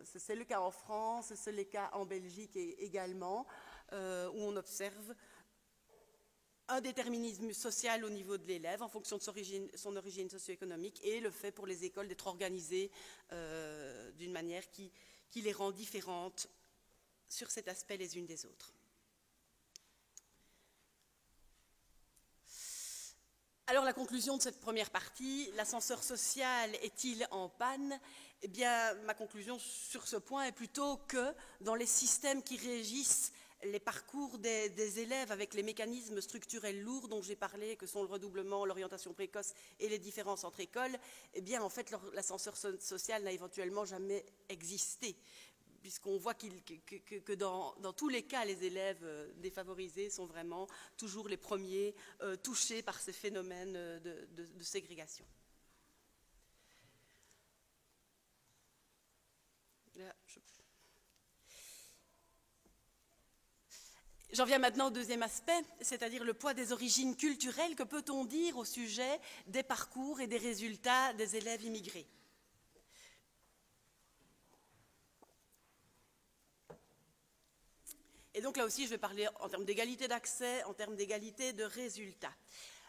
c'est le cas en France, c'est le cas en Belgique également, où on observe un déterminisme social au niveau de l'élève en fonction de son origine socio-économique et le fait pour les écoles d'être organisées d'une manière qui les rend différentes sur cet aspect les unes des autres. Alors la conclusion de cette première partie, l'ascenseur social est-il en panne? Eh bien, ma conclusion sur ce point est plutôt que dans les systèmes qui régissent les parcours des élèves avec les mécanismes structurels lourds dont j'ai parlé, que sont le redoublement, l'orientation précoce et les différences entre écoles, eh bien, en fait, l'ascenseur social n'a éventuellement jamais existé, puisqu'on voit que dans tous les cas, les élèves défavorisés sont vraiment toujours les premiers touchés par ces phénomènes de ségrégation. Là, J'en viens maintenant au deuxième aspect, c'est-à-dire le poids des origines culturelles. Que peut-on dire au sujet des parcours et des résultats des élèves immigrés ? Et donc là aussi, je vais parler en termes d'égalité d'accès, en termes d'égalité de résultats.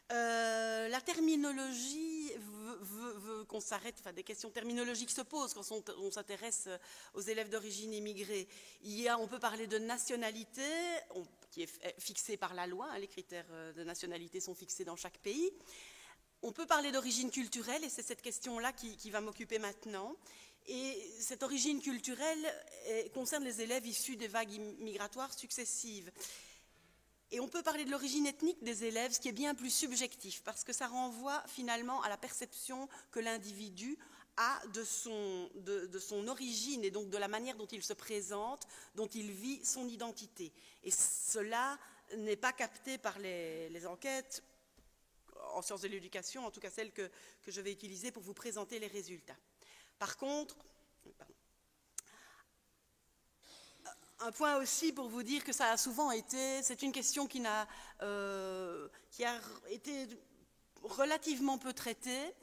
La terminologie veut qu'on s'arrête, enfin des questions terminologiques se posent quand on s'intéresse aux élèves d'origine immigrée. On peut parler de nationalité, qui est fixée par la loi, hein, les critères de nationalité sont fixés dans chaque pays. On peut parler d'origine culturelle, et c'est cette question-là qui va m'occuper maintenant. Et cette origine culturelle concerne les élèves issus des vagues migratoires successives. Et on peut parler de l'origine ethnique des élèves, ce qui est bien plus subjectif, parce que ça renvoie finalement à la perception que l'individu a de son origine et donc de la manière dont il se présente, dont il vit son identité. Et cela n'est pas capté par les enquêtes en sciences de l'éducation, en tout cas celles que je vais utiliser pour vous présenter les résultats. Par contre, un point aussi pour vous dire que ça a souvent été, c'est une question qui a été relativement peu traitée,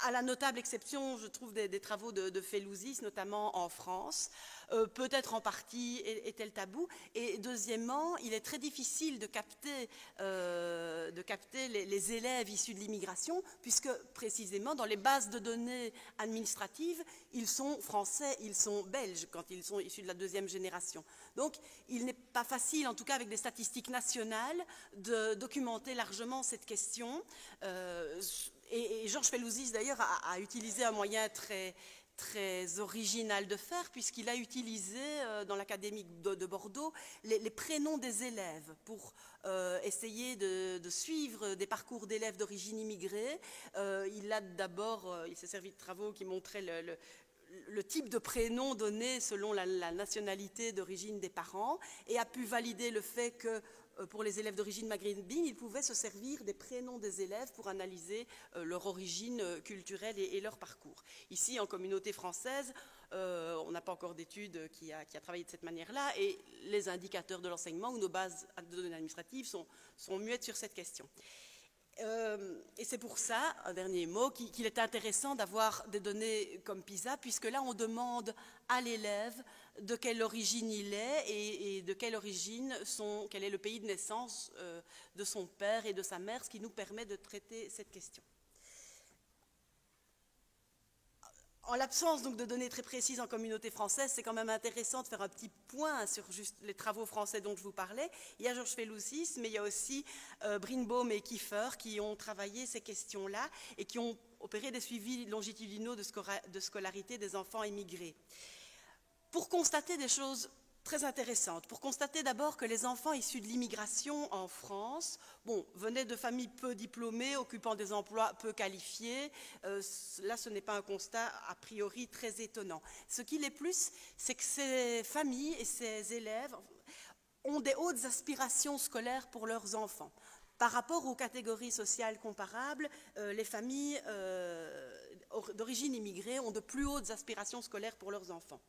à la notable exception, je trouve, des travaux de Felouzis, notamment en France. Peut-être en partie est-elle tabou. Et deuxièmement, il est très difficile de capter les élèves issus de l'immigration, puisque précisément dans les bases de données administratives, ils sont français, ils sont belges quand ils sont issus de la deuxième génération. Donc il n'est pas facile, en tout cas avec des statistiques nationales, de documenter largement cette question. Et Georges Felouzis, d'ailleurs, a utilisé un moyen très original de faire, puisqu'il a utilisé dans l'Académie de Bordeaux les prénoms des élèves pour essayer de suivre des parcours d'élèves d'origine immigrée. Il s'est servi de travaux qui montraient le type de prénom donné selon la nationalité d'origine des parents et a pu valider le fait que pour les élèves d'origine maghrébine, il pouvait se servir des prénoms des élèves pour analyser leur origine culturelle et leur parcours. Ici, en communauté française, on n'a pas encore d'études qui a travaillé de cette manière-là et les indicateurs de l'enseignement ou nos bases de données administratives sont muettes sur cette question. Et c'est pour ça, un dernier mot, qu'il est intéressant d'avoir des données comme PISA, puisque là, on demande à l'élève de quelle origine il est et de quelle origine quel est le pays de naissance de son père et de sa mère, ce qui nous permet de traiter cette question. En l'absence donc de données très précises en communauté française, c'est quand même intéressant de faire un petit point sur juste les travaux français dont je vous parlais. Il y a Georges Felouzis, mais il y a aussi Brinbaum et Kiefer qui ont travaillé ces questions-là et qui ont opéré des suivis longitudinaux de scolarité des enfants immigrés. Pour constater des choses très intéressantes, pour constater d'abord que les enfants issus de l'immigration en France, venaient de familles peu diplômées, occupant des emplois peu qualifiés. Là, ce n'est pas un constat a priori très étonnant. Ce qui l'est plus, c'est que ces familles et ces élèves ont des hautes aspirations scolaires pour leurs enfants. Par rapport aux catégories sociales comparables, les familles d'origine immigrée ont de plus hautes aspirations scolaires pour leurs enfants.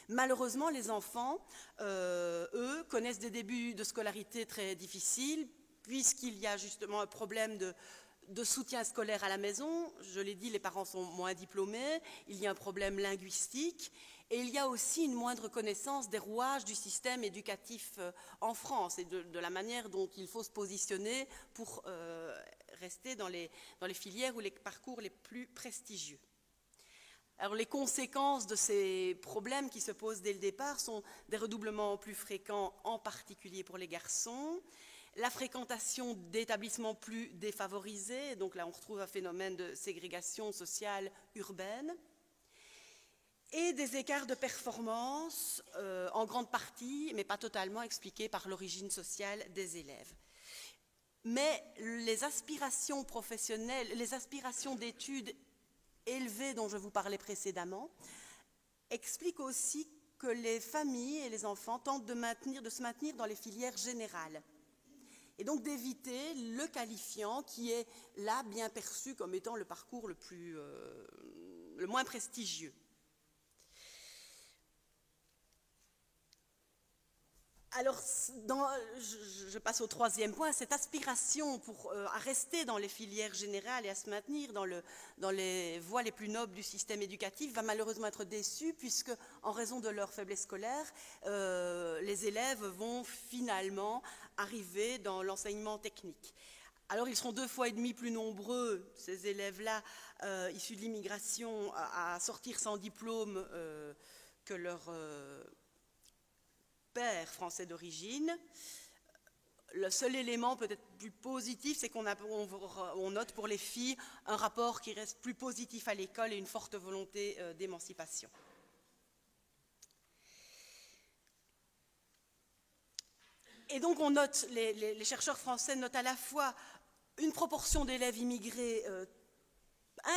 Malheureusement, les enfants, eux, connaissent des débuts de scolarité très difficiles, puisqu'il y a justement un problème de soutien scolaire à la maison. Je l'ai dit, les parents sont moins diplômés, il y a un problème linguistique, et il y a aussi une moindre connaissance des rouages du système éducatif en France et de la manière dont il faut se positionner pour rester dans les filières ou les parcours les plus prestigieux. Alors, les conséquences de ces problèmes qui se posent dès le départ sont des redoublements plus fréquents, en particulier pour les garçons, la fréquentation d'établissements plus défavorisés, donc là on retrouve un phénomène de ségrégation sociale urbaine, et des écarts de performance, en grande partie, mais pas totalement, expliqués par l'origine sociale des élèves. Mais les aspirations professionnelles, les aspirations d'études élevées dont je vous parlais précédemment, expliquent aussi que les familles et les enfants tentent de se maintenir dans les filières générales. Et donc d'éviter le qualifiant qui est là bien perçu comme étant le parcours le moins prestigieux. Alors, je passe au troisième point, cette aspiration à rester dans les filières générales et à se maintenir dans les voies les plus nobles du système éducatif va malheureusement être déçue, puisque, en raison de leur faiblesse scolaire, les élèves vont finalement arriver dans l'enseignement technique. Alors, ils seront 2,5 fois plus nombreux, ces élèves-là, issus de l'immigration, à sortir sans diplôme que leurs pères français d'origine. Le seul élément peut-être plus positif, c'est qu'on note pour les filles un rapport qui reste plus positif à l'école et une forte volonté d'émancipation. Et donc on note, les chercheurs français notent à la fois une proportion d'élèves immigrés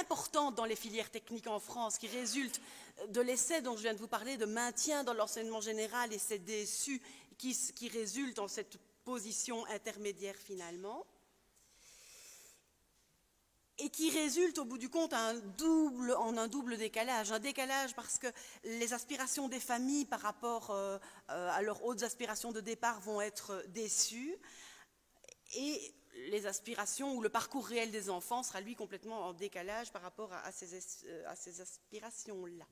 importante dans les filières techniques en France, qui résulte de l'essai dont je viens de vous parler, de maintien dans l'enseignement général et ces DSU qui résultent en cette position intermédiaire finalement, et qui résulte au bout du compte en un double décalage. Un décalage parce que les aspirations des familles par rapport à leurs hautes aspirations de départ vont être déçues, et les aspirations ou le parcours réel des enfants sera lui complètement en décalage par rapport à ces aspirations-là.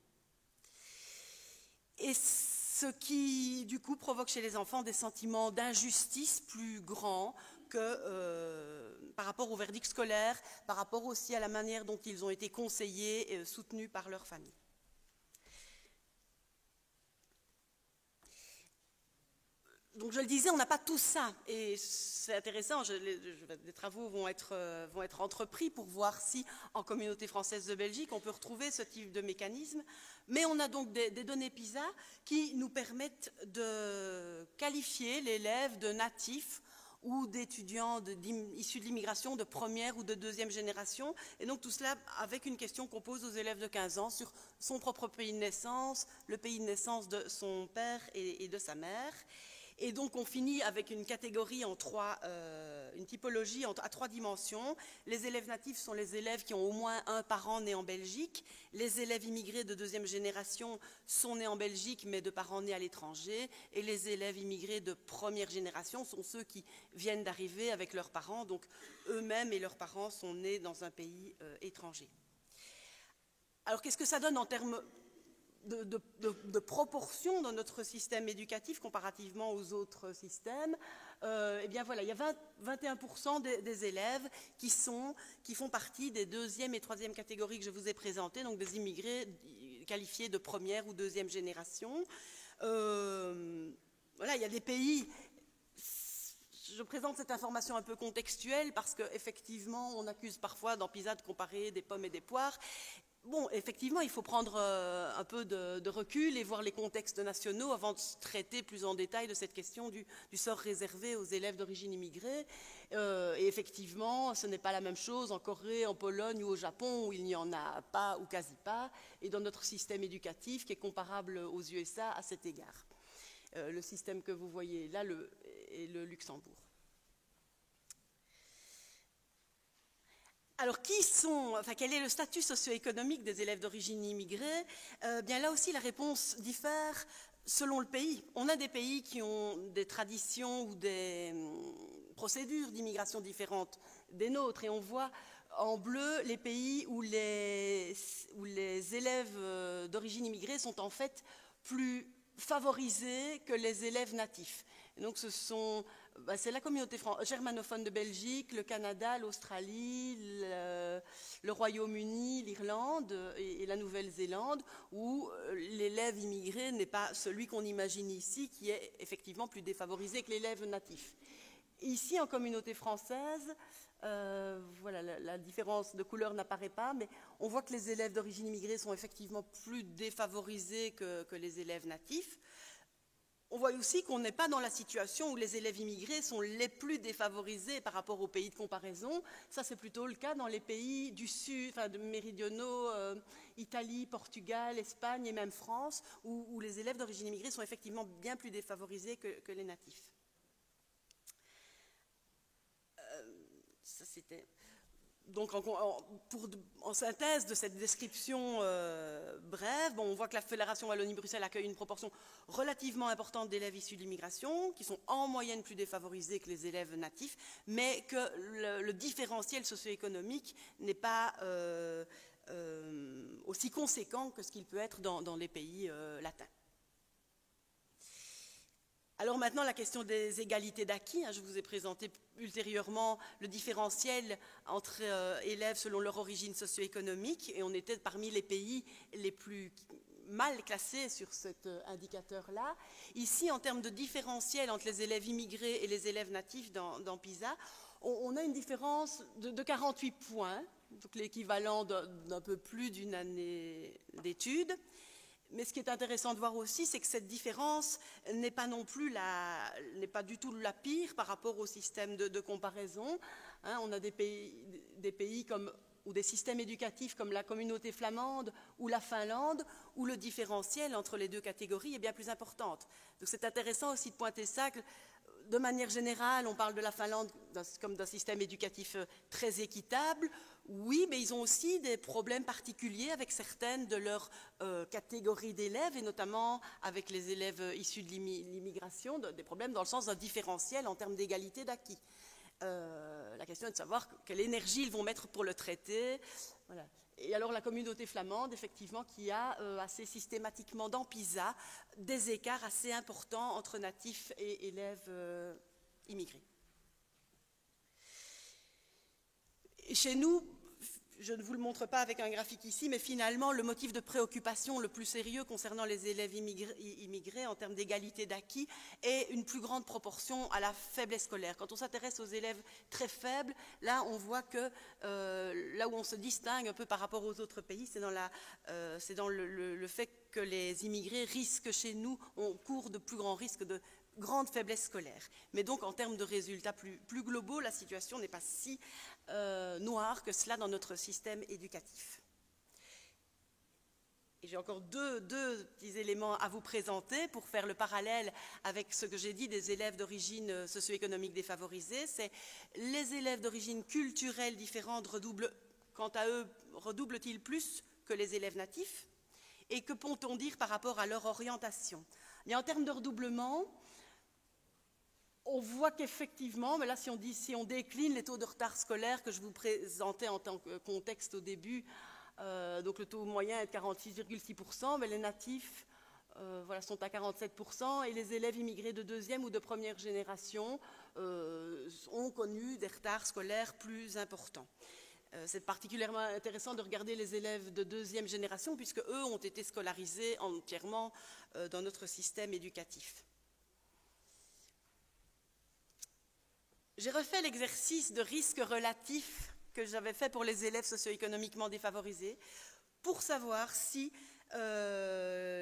Et ce qui, du coup, provoque chez les enfants des sentiments d'injustice plus grands que par rapport au verdict scolaire, par rapport aussi à la manière dont ils ont été conseillés et soutenus par leur famille. Donc je le disais, on n'a pas tout ça, et c'est intéressant, les travaux vont être entrepris pour voir si, en communauté française de Belgique, on peut retrouver ce type de mécanisme, mais on a donc des données PISA qui nous permettent de qualifier l'élève de natif ou d'étudiants issus de l'immigration de première ou de deuxième génération, et donc tout cela avec une question qu'on pose aux élèves de 15 ans sur son propre pays de naissance, le pays de naissance de son père et de sa mère. Et donc on finit avec une catégorie une typologie à 3 dimensions. Les élèves natifs sont les élèves qui ont au moins un parent né en Belgique. Les élèves immigrés de 2e génération sont nés en Belgique mais de parents nés à l'étranger. Et les élèves immigrés de 1re génération sont ceux qui viennent d'arriver avec leurs parents. Donc eux-mêmes et leurs parents sont nés dans un pays étranger. Alors qu'est-ce que ça donne en termes de proportion dans notre système éducatif comparativement aux autres systèmes? Eh bien voilà, il y a 21% des élèves qui font partie des 2e et 3e catégories que je vous ai présentées, donc des immigrés qualifiés de 1re ou 2e génération. Voilà, il y a des pays. Je présente cette information un peu contextuelle parce qu'effectivement, on accuse parfois dans PISA de comparer des pommes et des poires. Bon, effectivement, il faut prendre un peu de recul et voir les contextes nationaux avant de traiter plus en détail de cette question du sort réservé aux élèves d'origine immigrée. Et effectivement, ce n'est pas la même chose en Corée, en Pologne ou au Japon où il n'y en a pas ou quasi pas, et dans notre système éducatif qui est comparable aux USA à cet égard. Le système que vous voyez là est le Luxembourg. Alors, quel est le statut socio-économique des élèves d'origine immigrée? Bien là aussi, la réponse diffère selon le pays. On a des pays qui ont des traditions ou des procédures d'immigration différentes des nôtres, et on voit en bleu les pays où les élèves d'origine immigrée sont en fait plus favorisés que les élèves natifs. Et donc, c'est la communauté germanophone de Belgique, le Canada, l'Australie, le Royaume-Uni, l'Irlande et la Nouvelle-Zélande, où l'élève immigré n'est pas celui qu'on imagine ici, qui est effectivement plus défavorisé que l'élève natif. Ici, en communauté française, voilà, la différence de couleur n'apparaît pas, mais on voit que les élèves d'origine immigrée sont effectivement plus défavorisés que les élèves natifs. On voit aussi qu'on n'est pas dans la situation où les élèves immigrés sont les plus défavorisés par rapport aux pays de comparaison. Ça, c'est plutôt le cas dans les pays du sud, méridionaux, Italie, Portugal, Espagne et même France, où les élèves d'origine immigrée sont effectivement bien plus défavorisés que les natifs. Ça, c'était... Donc, en synthèse de cette description brève, on voit que la Fédération Wallonie-Bruxelles accueille une proportion relativement importante d'élèves issus de l'immigration, qui sont en moyenne plus défavorisés que les élèves natifs, mais que le différentiel socio-économique n'est pas aussi conséquent que ce qu'il peut être dans les pays latins. Alors maintenant, la question des égalités d'acquis. Je vous ai présenté ultérieurement le différentiel entre élèves selon leur origine socio-économique, et on était parmi les pays les plus mal classés sur cet indicateur-là. Ici, en termes de différentiel entre les élèves immigrés et les élèves natifs dans PISA, on a une différence de 48 points, donc l'équivalent d'un peu plus d'une année d'études. Mais ce qui est intéressant de voir aussi, c'est que cette différence n'est pas non plus n'est pas du tout la pire par rapport au système de comparaison. On a des pays ou des systèmes éducatifs comme la communauté flamande ou la Finlande, où le différentiel entre les deux catégories est bien plus important. Donc c'est intéressant aussi de pointer ça, que de manière générale, on parle de la Finlande comme d'un système éducatif très équitable. Oui, mais ils ont aussi des problèmes particuliers avec certaines de leurs catégories d'élèves, et notamment avec les élèves issus de l'immigration, des problèmes dans le sens d'un différentiel en termes d'égalité d'acquis. La question est de savoir quelle énergie ils vont mettre pour le traiter. Voilà. Et alors la communauté flamande, effectivement, qui a assez systématiquement dans PISA des écarts assez importants entre natifs et élèves immigrés. Et chez nous, je ne vous le montre pas avec un graphique ici, mais finalement, le motif de préoccupation le plus sérieux concernant les élèves immigrés en termes d'égalité d'acquis est une plus grande proportion à la faiblesse scolaire. Quand on s'intéresse aux élèves très faibles, là, on voit que là où on se distingue un peu par rapport aux autres pays, c'est dans le fait que les immigrés risquent chez nous, on court de plus grands risques de grande faiblesse scolaire. Mais donc, en termes de résultats plus globaux, la situation n'est pas si noire que cela dans notre système éducatif. Et j'ai encore deux petits éléments à vous présenter pour faire le parallèle avec ce que j'ai dit des élèves d'origine socio-économique défavorisée. C'est les élèves d'origine culturelle différente redoublent, quant à eux, redoublent-ils plus que les élèves natifs? Et que peut-on dire par rapport à leur orientation? Et en termes de redoublement, on voit qu'effectivement, mais là si on décline les taux de retard scolaire que je vous présentais en tant que contexte au début, donc le taux moyen est de 46,6%, mais les natifs sont à 47%, et les élèves immigrés de deuxième ou de première génération ont connu des retards scolaires plus importants. C'est particulièrement intéressant de regarder les élèves de deuxième génération, puisque eux ont été scolarisés entièrement dans notre système éducatif. J'ai refait l'exercice de risque relatif que j'avais fait pour les élèves socio-économiquement défavorisés pour savoir si les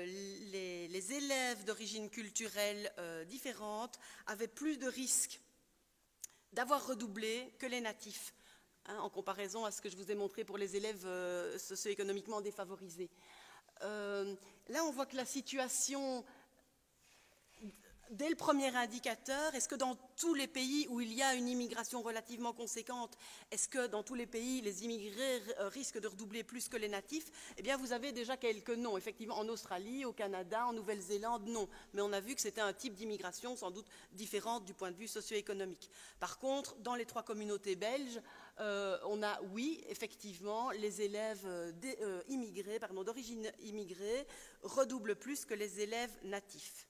élèves d'origine culturelle différente avaient plus de risques d'avoir redoublé que les natifs, en comparaison à ce que je vous ai montré pour les élèves socio-économiquement défavorisés. Là, on voit que la situation, dès le premier indicateur, est-ce que dans tous les pays où il y a une immigration relativement conséquente, est-ce que dans tous les pays, les immigrés risquent de redoubler plus que les natifs? Eh bien, vous avez déjà quelques noms. Effectivement, en Australie, au Canada, en Nouvelle-Zélande, non. Mais on a vu que c'était un type d'immigration sans doute différente du point de vue socio-économique. Par contre, dans les 3 communautés belges, on a, oui, effectivement, les élèves d'origine immigrée redoublent plus que les élèves natifs.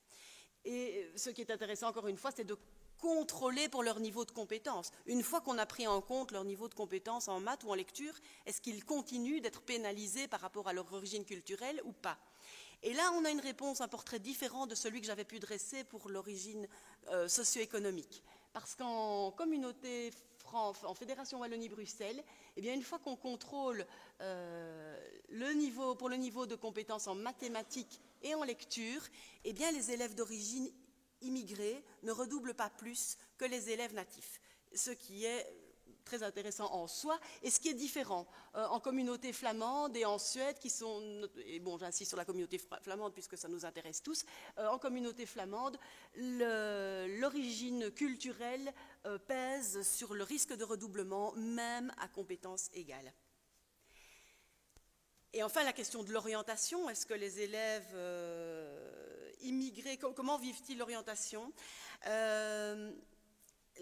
Et ce qui est intéressant, encore une fois, c'est de contrôler pour leur niveau de compétence. Une fois qu'on a pris en compte leur niveau de compétence en maths ou en lecture, est-ce qu'ils continuent d'être pénalisés par rapport à leur origine culturelle ou pas? Et là, on a une réponse, un portrait différent de celui que j'avais pu dresser pour l'origine socio-économique. Parce qu'en communauté en Fédération Wallonie-Bruxelles, eh bien, une fois qu'on contrôle pour le niveau de compétence en mathématiques et en lecture, eh bien, les élèves d'origine immigrée ne redoublent pas plus que les élèves natifs, ce qui est très intéressant en soi, et ce qui est différent en communauté flamande et en Suède, qui sont, et bon, j'insiste sur la communauté flamande puisque ça nous intéresse tous, en communauté flamande, l'origine culturelle pèse sur le risque de redoublement, même à compétences égales. Et enfin, la question de l'orientation, est-ce que les élèves immigrés, comment vivent-ils l'orientation?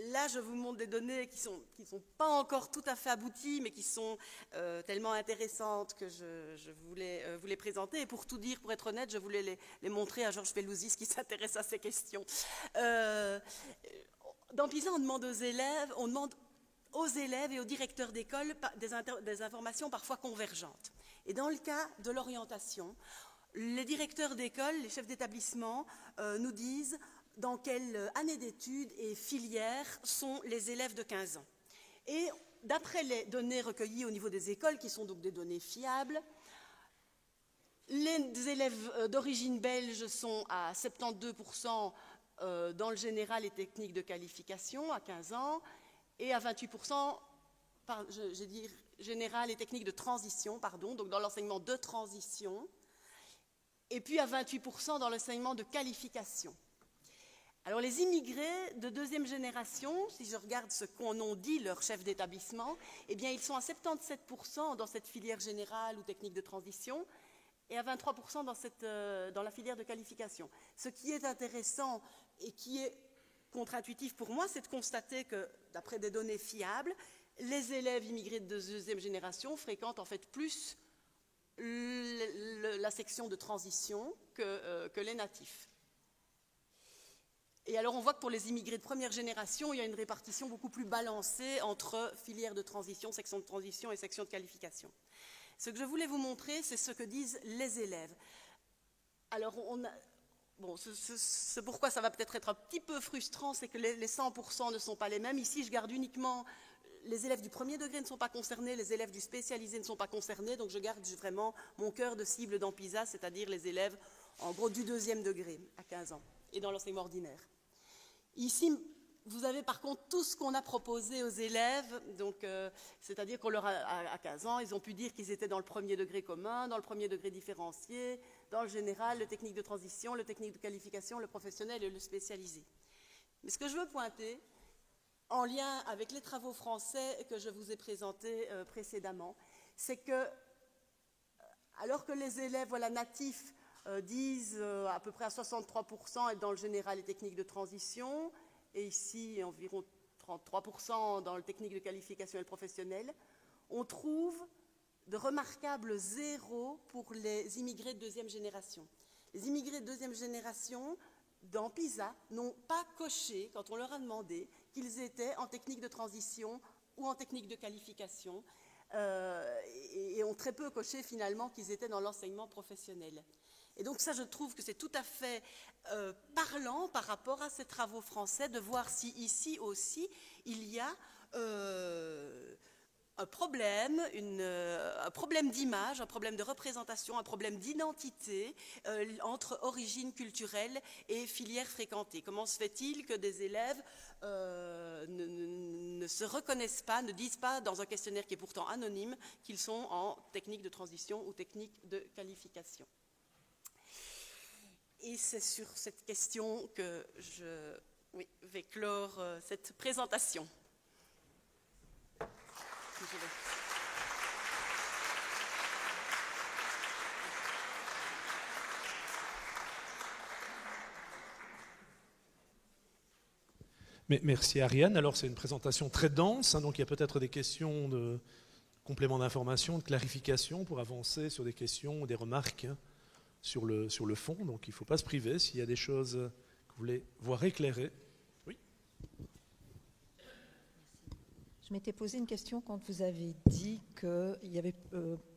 Là, je vous montre des données qui sont pas encore tout à fait abouties, mais qui sont tellement intéressantes que je voulais vous les présenter. Et pour tout dire, pour être honnête, je voulais les montrer à Georges Pelouzis, qui s'intéresse à ces questions. Dans PISA, on demande aux élèves et aux directeurs d'école des informations parfois convergentes. Et dans le cas de l'orientation, les directeurs d'école, les chefs d'établissement nous disent dans quelle année d'études et filière sont les élèves de 15 ans. Et d'après les données recueillies au niveau des écoles, qui sont donc des données fiables, les élèves d'origine belge sont à 72% dans le général et technique de qualification à 15 ans, et à 28%, j'ai dit général et technique de transition, pardon, donc dans l'enseignement de transition, et puis à 28% dans l'enseignement de qualification. Alors les immigrés de deuxième génération, si je regarde ce qu'en ont dit leurs chefs d'établissement, eh bien ils sont à 77% dans cette filière générale ou technique de transition et à 23% dans la filière de qualification. Ce qui est intéressant et qui est contre-intuitif pour moi, c'est de constater que, d'après des données fiables, les élèves immigrés de deuxième génération fréquentent en fait plus la section de transition que les natifs. Et alors on voit que pour les immigrés de première génération, il y a une répartition beaucoup plus balancée entre filière de transition, section de transition et section de qualification. Ce que je voulais vous montrer, c'est ce que disent les élèves. Alors c'est pourquoi ça va peut-être être un petit peu frustrant, c'est que les 100% ne sont pas les mêmes. Ici, je garde uniquement les élèves du premier degré ne sont pas concernés, les élèves du spécialisé ne sont pas concernés, donc je garde vraiment mon cœur de cible dans PISA, c'est-à-dire les élèves en gros du deuxième degré à 15 ans et dans l'enseignement ordinaire. Ici, Vous avez par contre tout ce qu'on a proposé aux élèves, donc c'est-à-dire qu'on leur à 15 ans, ils ont pu dire qu'ils étaient dans le premier degré commun, dans le premier degré différencié, dans le général, le technique de transition, le technique de qualification, le professionnel et le spécialisé. Mais ce que je veux pointer, en lien avec les travaux français que je vous ai présentés précédemment, c'est que, alors que les élèves natifs disent à peu près à 63% être dans le général et technique de transition, et ici environ 33% dans le technique de qualification et le professionnel, on trouve de remarquables zéros pour les immigrés de deuxième génération. Les immigrés de deuxième génération, dans PISA, n'ont pas coché, quand on leur a demandé, qu'ils étaient en technique de transition ou en technique de qualification, et ont très peu coché finalement qu'ils étaient dans l'enseignement professionnel. Et donc ça, je trouve que c'est tout à fait parlant par rapport à ces travaux français, de voir si ici aussi, il y a un problème d'image, un problème de représentation, un problème d'identité entre origine culturelle et filière fréquentée. Comment se fait-il que des élèves ne se reconnaissent pas, ne disent pas dans un questionnaire qui est pourtant anonyme qu'ils sont en technique de transition ou technique de qualification? Et c'est sur cette question que je vais clore cette présentation. Merci Ariane. Alors c'est une présentation très dense, donc il y a peut-être des questions de complément d'information, de clarification pour avancer sur des questions ou des remarques sur le fond. Donc il ne faut pas se priver s'il y a des choses que vous voulez voir éclairées. Oui. Je m'étais posé une question quand vous avez dit qu'il y avait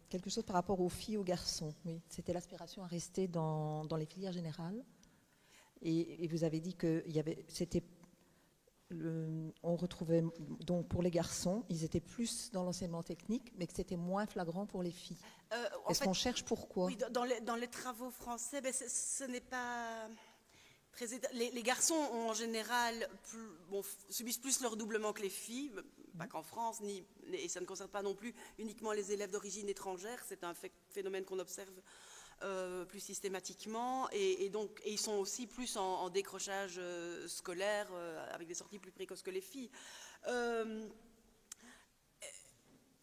quelque chose par rapport aux filles et aux garçons. Oui, c'était l'aspiration à rester dans les filières générales. Et vous avez dit que on retrouvait, donc pour les garçons, ils étaient plus dans l'enseignement technique, mais que c'était moins flagrant pour les filles. Est-ce qu'on cherche pourquoi? Oui, dans les travaux français, ce n'est pas... Les garçons, en général, subissent plus le redoublement que les filles, pas qu'en France, et ça ne concerne pas non plus uniquement les élèves d'origine étrangère, c'est un phénomène qu'on observe plus systématiquement, et donc ils sont aussi plus en décrochage scolaire, avec des sorties plus précoces que les filles.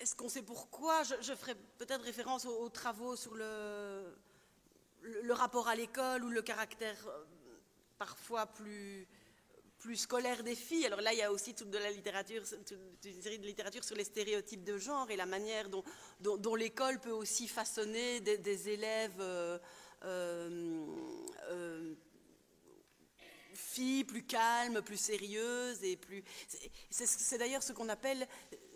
Est-ce qu'on sait pourquoi? Je ferai peut-être référence aux travaux sur le rapport à l'école ou le caractère parfois plus scolaire des filles. Alors là, il y a aussi toute une série de littérature sur les stéréotypes de genre et la manière dont l'école peut aussi façonner des élèves filles plus calmes, plus sérieuses et plus... C'est d'ailleurs ce qu'on appelle...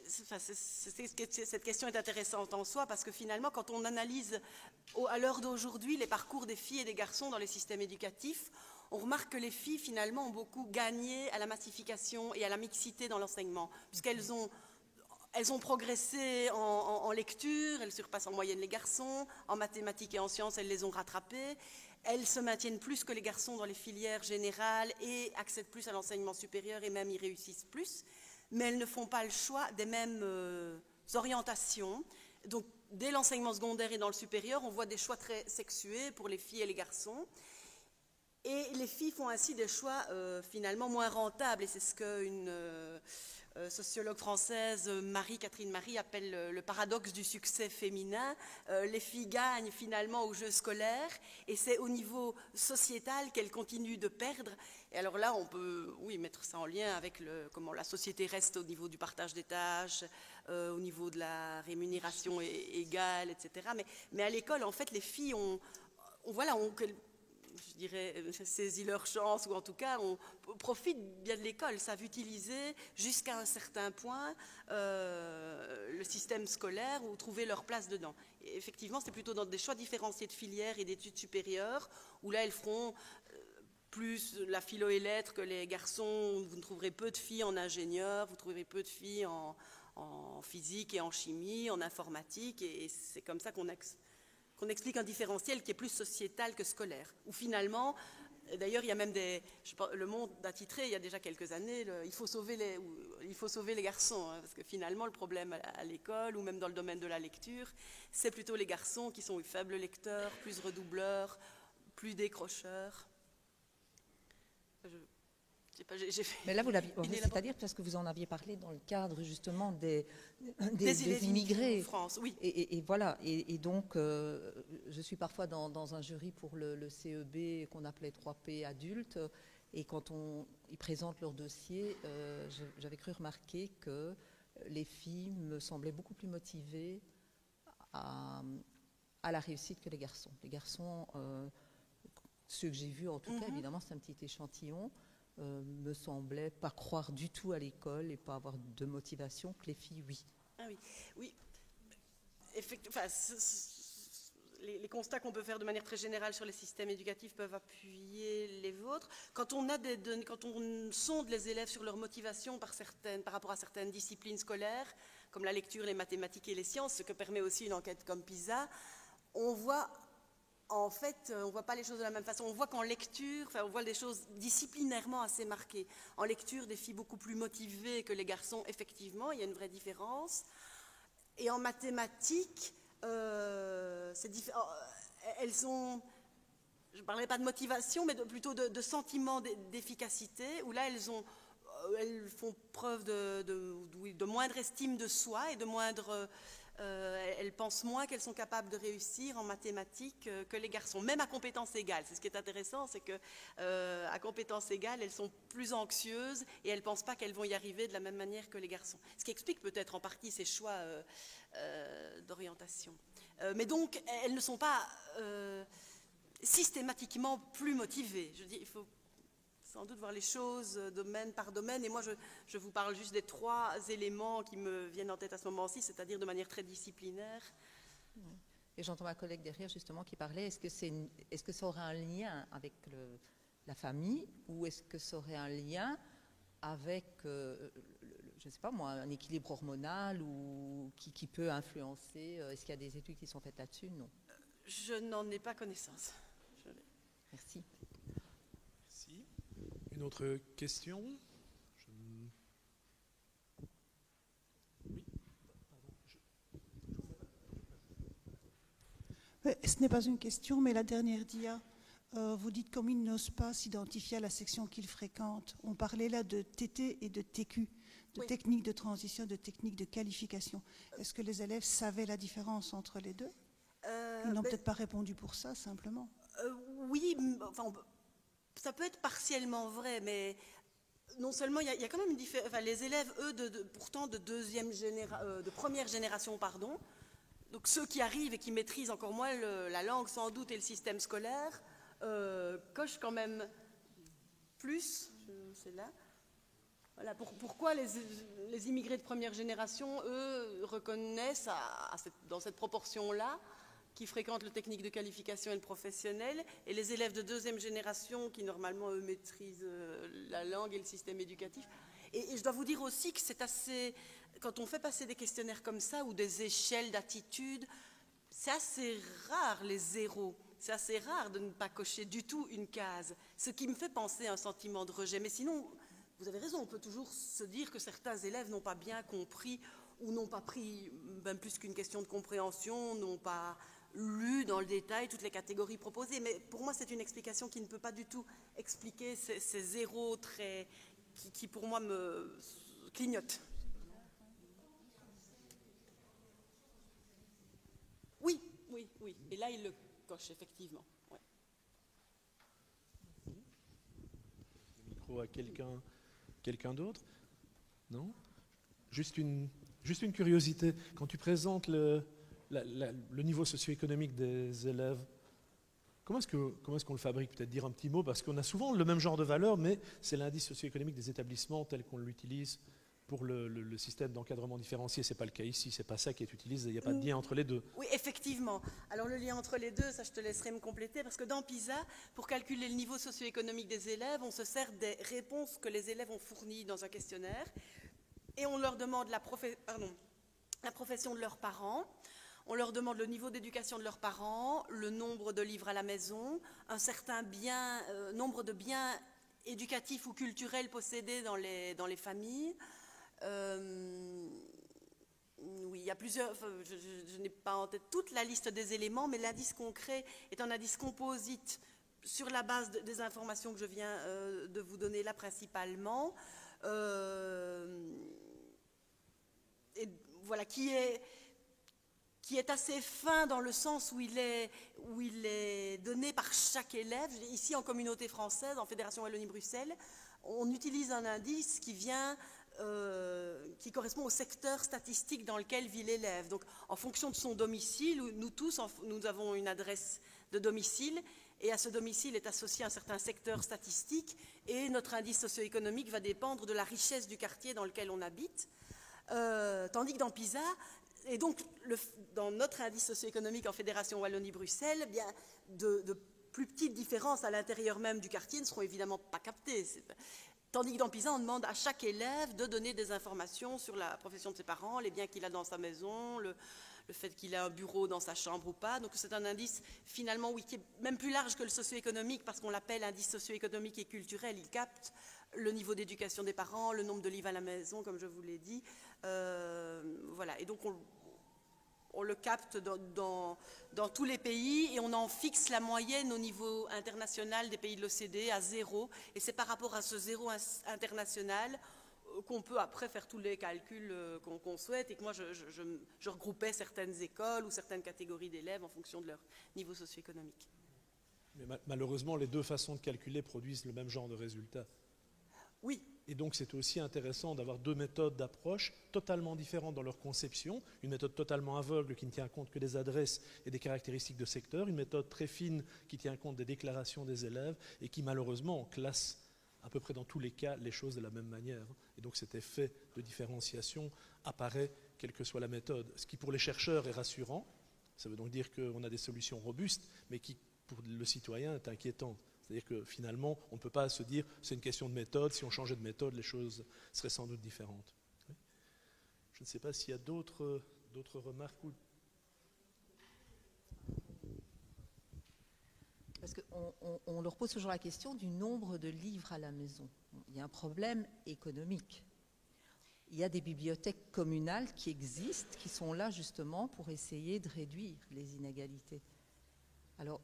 cette question est intéressante en soi parce que finalement, quand on analyse à l'heure d'aujourd'hui les parcours des filles et des garçons dans les systèmes éducatifs, on remarque que les filles, finalement, ont beaucoup gagné à la massification et à la mixité dans l'enseignement, puisqu'elles ont progressé en lecture, elles surpassent en moyenne les garçons, en mathématiques et en sciences, elles les ont rattrapées, elles se maintiennent plus que les garçons dans les filières générales et accèdent plus à l'enseignement supérieur et même y réussissent plus, mais elles ne font pas le choix des mêmes orientations. Donc, dès l'enseignement secondaire et dans le supérieur, on voit des choix très sexués pour les filles et les garçons. Et les filles font ainsi des choix finalement moins rentables. Et c'est ce qu'une sociologue française, Catherine Marie, appelle le paradoxe du succès féminin. Les filles gagnent finalement au jeu scolaire et c'est au niveau sociétal qu'elles continuent de perdre. Et alors là, on peut mettre ça en lien avec comment la société reste au niveau du partage des tâches, au niveau de la rémunération égale, etc. Mais à l'école, en fait, les filles je dirais, saisi leur chance, ou en tout cas, on profite bien de l'école, savent utiliser jusqu'à un certain point le système scolaire ou trouver leur place dedans. Et effectivement, c'est plutôt dans des choix différenciés de filières et d'études supérieures, où là, elles feront plus la philo et lettres que les garçons. Vous ne trouverez peu de filles en ingénieur, vous trouverez peu de filles en physique et en chimie, en informatique, et c'est comme ça qu'on explique un différentiel qui est plus sociétal que scolaire, où finalement, Et d'ailleurs, il y a même Le Monde a titré il y a déjà quelques années il faut sauver les garçons, hein, parce que finalement, le problème à l'école ou même dans le domaine de la lecture, c'est plutôt les garçons qui sont faibles lecteurs, plus redoubleurs, plus décrocheurs. Mais là, vous l'aviez, c'est-à-dire parce que vous en aviez parlé dans le cadre justement des immigrés en France, oui. Et voilà. Et donc, je suis parfois dans un jury pour le CEB qu'on appelait 3P adultes. Et quand ils présentent leur dossier, j'avais cru remarquer que les filles me semblaient beaucoup plus motivées à la réussite que les garçons. Les garçons, ceux que j'ai vus en tout cas, évidemment, c'est un petit échantillon. Me semblait pas croire du tout à l'école et pas avoir de motivation, que les filles, oui. Ah oui, oui. Effectivement, les constats qu'on peut faire de manière très générale sur les systèmes éducatifs peuvent appuyer les vôtres. Quand on sonde les élèves sur leur motivation par rapport à certaines disciplines scolaires, comme la lecture, les mathématiques et les sciences, ce que permet aussi une enquête comme PISA, on voit... En fait, on ne voit pas les choses de la même façon. On voit qu'en lecture, on voit des choses disciplinairement assez marquées. En lecture, des filles beaucoup plus motivées que les garçons, effectivement, il y a une vraie différence. Et en mathématiques, c'est différent. Elles ont, je ne parlerai pas de motivation, mais plutôt de sentiment d'efficacité, où là, elles font preuve de moindre estime de soi et de moindre... elles pensent moins qu'elles sont capables de réussir en mathématiques que les garçons, même à compétences égales. C'est ce qui est intéressant, c'est qu'à compétences égales, elles sont plus anxieuses et elles ne pensent pas qu'elles vont y arriver de la même manière que les garçons. Ce qui explique peut-être en partie ces choix d'orientation. Mais donc, elles ne sont pas systématiquement plus motivées. Je dis, il faut sans doute voir les choses domaine par domaine. Et moi, je vous parle juste des 3 éléments qui me viennent en tête à ce moment-ci, c'est-à-dire de manière très disciplinaire. Et j'entends ma collègue derrière, justement, qui parlait, est-ce que ça aurait un lien avec la famille ou est-ce que ça aurait un lien avec, je ne sais pas moi, un équilibre hormonal ou qui peut influencer? Est-ce qu'il y a des études qui sont faites là-dessus? Non. Je n'en ai pas connaissance. Merci. Une autre question? Ce n'est pas une question, mais la dernière dia, vous dites comme ils n'osent pas s'identifier à la section qu'ils fréquentent. On parlait là de TT et de TQ, de oui. Technique de transition, de technique de qualification. Est-ce que les élèves savaient la différence entre les deux? Ils n'ont peut-être pas répondu pour ça, simplement. Oui, enfin, ça peut être partiellement vrai, mais non seulement il y a quand même une différence. Enfin, les élèves, eux, pourtant de première génération, pardon. Donc ceux qui arrivent et qui maîtrisent encore moins la langue sans doute et le système scolaire cochent quand même plus. C'est là. Voilà, pourquoi les immigrés de première génération, eux, reconnaissent dans cette proportion-là, qui fréquentent le technique de qualification et le professionnel, et les élèves de deuxième génération qui normalement eux maîtrisent la langue et le système éducatif. Et je dois vous dire aussi que c'est assez, quand on fait passer des questionnaires comme ça ou des échelles d'attitude, c'est assez rare les zéros. C'est assez rare de ne pas cocher du tout une case, ce qui me fait penser à un sentiment de rejet. Mais sinon, vous avez raison, on peut toujours se dire que certains élèves n'ont pas bien compris ou n'ont pas pris, même plus qu'une question de compréhension, n'ont pas lu dans le détail toutes les catégories proposées. Mais pour moi, c'est une explication qui ne peut pas du tout expliquer ces zéros qui pour moi me clignotent. Oui. Et là, il le coche, effectivement. Ouais. Le micro à quelqu'un d'autre? Non? Juste une curiosité. Quand tu présentes le niveau socio-économique des élèves, comment est-ce qu'on le fabrique? Peut-être dire un petit mot, parce qu'on a souvent le même genre de valeur, mais c'est l'indice socio-économique des établissements tel qu'on l'utilise pour le système d'encadrement différencié. Ce n'est pas le cas ici, ce n'est pas ça qui est utilisé, il n'y a pas de lien entre les deux. Oui, effectivement. Alors le lien entre les deux, ça je te laisserai me compléter, parce que dans PISA, pour calculer le niveau socio-économique des élèves, on se sert des réponses que les élèves ont fournies dans un questionnaire, et on leur demande la profession de leurs parents. On leur demande le niveau d'éducation de leurs parents, le nombre de livres à la maison, un certain nombre de biens éducatifs ou culturels possédés dans les familles. Oui, il y a plusieurs, je n'ai pas en tête toute la liste des éléments, mais l'indice concret est un indice composite sur la base des informations que je viens de vous donner là principalement. Et voilà, qui est assez fin dans le sens où il est donné par chaque élève. Ici, en communauté française, en Fédération Wallonie-Bruxelles, on utilise un indice qui correspond au secteur statistique dans lequel vit l'élève. Donc, en fonction de son domicile, nous tous, nous avons une adresse de domicile, et à ce domicile est associé un certain secteur statistique, et notre indice socio-économique va dépendre de la richesse du quartier dans lequel on habite. Tandis que dans PISA, et donc dans notre indice socio-économique en Fédération Wallonie-Bruxelles, eh bien, de plus petites différences à l'intérieur même du quartier ne seront évidemment pas captées. Tandis que dans PISA, on demande à chaque élève de donner des informations sur la profession de ses parents, les biens qu'il a dans sa maison, le fait qu'il a un bureau dans sa chambre ou pas. Donc c'est un indice finalement qui est même plus large que le socio-économique parce qu'on l'appelle indice socio-économique et culturel. Il capte le niveau d'éducation des parents, le nombre de livres à la maison, comme je vous l'ai dit. Voilà. Et donc on le capte dans tous les pays et on en fixe la moyenne au niveau international des pays de l'OCDE à 0. Et c'est par rapport à ce 0 international qu'on peut après faire tous les calculs qu'on souhaite, et que moi je regroupais certaines écoles ou certaines catégories d'élèves en fonction de leur niveau socio-économique. Mais malheureusement, les deux façons de calculer produisent le même genre de résultats. Oui. Et donc c'est aussi intéressant d'avoir deux méthodes d'approche totalement différentes dans leur conception. Une méthode totalement aveugle qui ne tient compte que des adresses et des caractéristiques de secteur, une méthode très fine qui tient compte des déclarations des élèves et qui malheureusement classe à peu près dans tous les cas les choses de la même manière. Et donc cet effet de différenciation apparaît quelle que soit la méthode. Ce qui pour les chercheurs est rassurant, ça veut donc dire qu'on a des solutions robustes, mais qui pour le citoyen est inquiétant. C'est-à-dire que finalement, on ne peut pas se dire c'est une question de méthode, si on changeait de méthode, les choses seraient sans doute différentes. Je ne sais pas s'il y a d'autres remarques. Parce qu'on leur pose toujours la question du nombre de livres à la maison. Il y a un problème économique. Il y a des bibliothèques communales qui existent, qui sont là justement pour essayer de réduire les inégalités. Alors,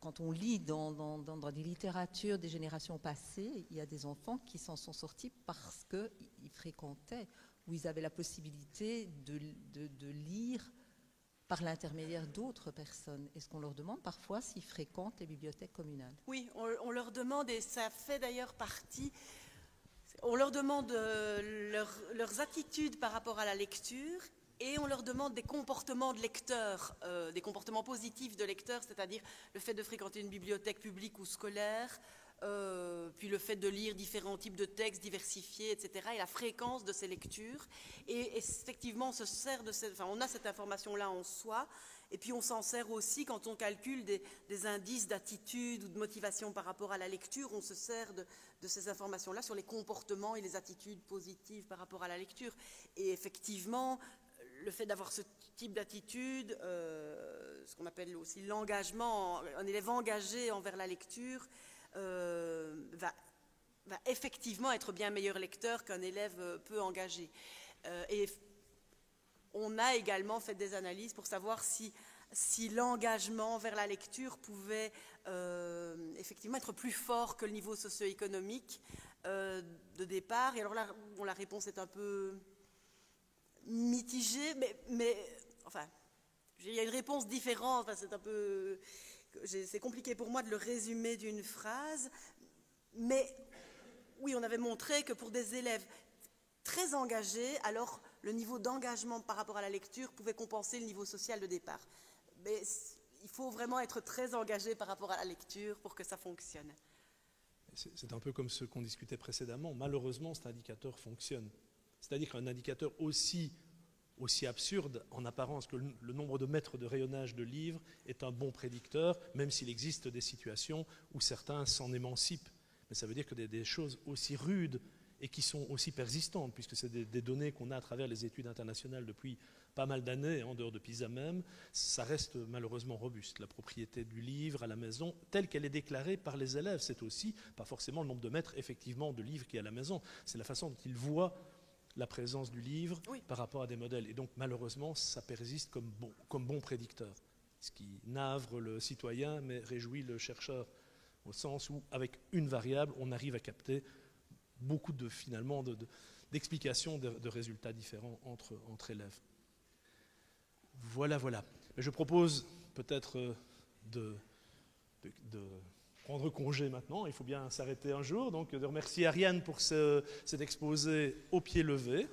quand on lit dans des littératures des générations passées, il y a des enfants qui s'en sont sortis parce qu'ils fréquentaient, ou ils avaient la possibilité de lire par l'intermédiaire d'autres personnes. Est-ce qu'on leur demande parfois s'ils fréquentent les bibliothèques communales? Oui, on leur demande, et ça fait d'ailleurs partie, on leur demande leurs attitudes par rapport à la lecture. Et on leur demande des comportements de lecteurs, des comportements positifs de lecteurs, c'est-à-dire le fait de fréquenter une bibliothèque publique ou scolaire, puis le fait de lire différents types de textes diversifiés, etc., et la fréquence de ces lectures. Et effectivement, on a cette information-là en soi, et puis on s'en sert aussi quand on calcule des indices d'attitude ou de motivation par rapport à la lecture, on se sert de ces informations-là sur les comportements et les attitudes positives par rapport à la lecture. Et effectivement, le fait d'avoir ce type d'attitude, ce qu'on appelle aussi l'engagement, un élève engagé envers la lecture, va effectivement être bien meilleur lecteur qu'un élève peu engagé. Et on a également fait des analyses pour savoir si l'engagement vers la lecture pouvait effectivement être plus fort que le niveau socio-économique de départ. Et alors là, la réponse est un peu mitigé, mais enfin, il y a une réponse différente. Enfin, c'est compliqué pour moi de le résumer d'une phrase, mais oui, on avait montré que pour des élèves très engagés, alors le niveau d'engagement par rapport à la lecture pouvait compenser le niveau social de départ. Mais il faut vraiment être très engagé par rapport à la lecture pour que ça fonctionne. C'est un peu comme ce qu'on discutait précédemment. Malheureusement, cet indicateur fonctionne. C'est-à-dire qu'un indicateur aussi absurde en apparence que le nombre de mètres de rayonnage de livres est un bon prédicteur, même s'il existe des situations où certains s'en émancipent. Mais ça veut dire que des choses aussi rudes et qui sont aussi persistantes, puisque c'est des données qu'on a à travers les études internationales depuis pas mal d'années, en dehors de PISA même, ça reste malheureusement robuste. La propriété du livre à la maison, telle qu'elle est déclarée par les élèves, c'est aussi pas forcément le nombre de mètres effectivement de livres qui est à la maison, c'est la façon dont ils voient la présence du livre par rapport à des modèles. Et donc malheureusement, ça persiste comme bon prédicteur, ce qui navre le citoyen mais réjouit le chercheur, au sens où avec une variable, on arrive à capter beaucoup d'explications de résultats différents entre élèves. Voilà. Je propose peut-être de prendre congé maintenant. Il faut bien s'arrêter un jour. Donc de remercier Ariane pour cet exposé au pied levé.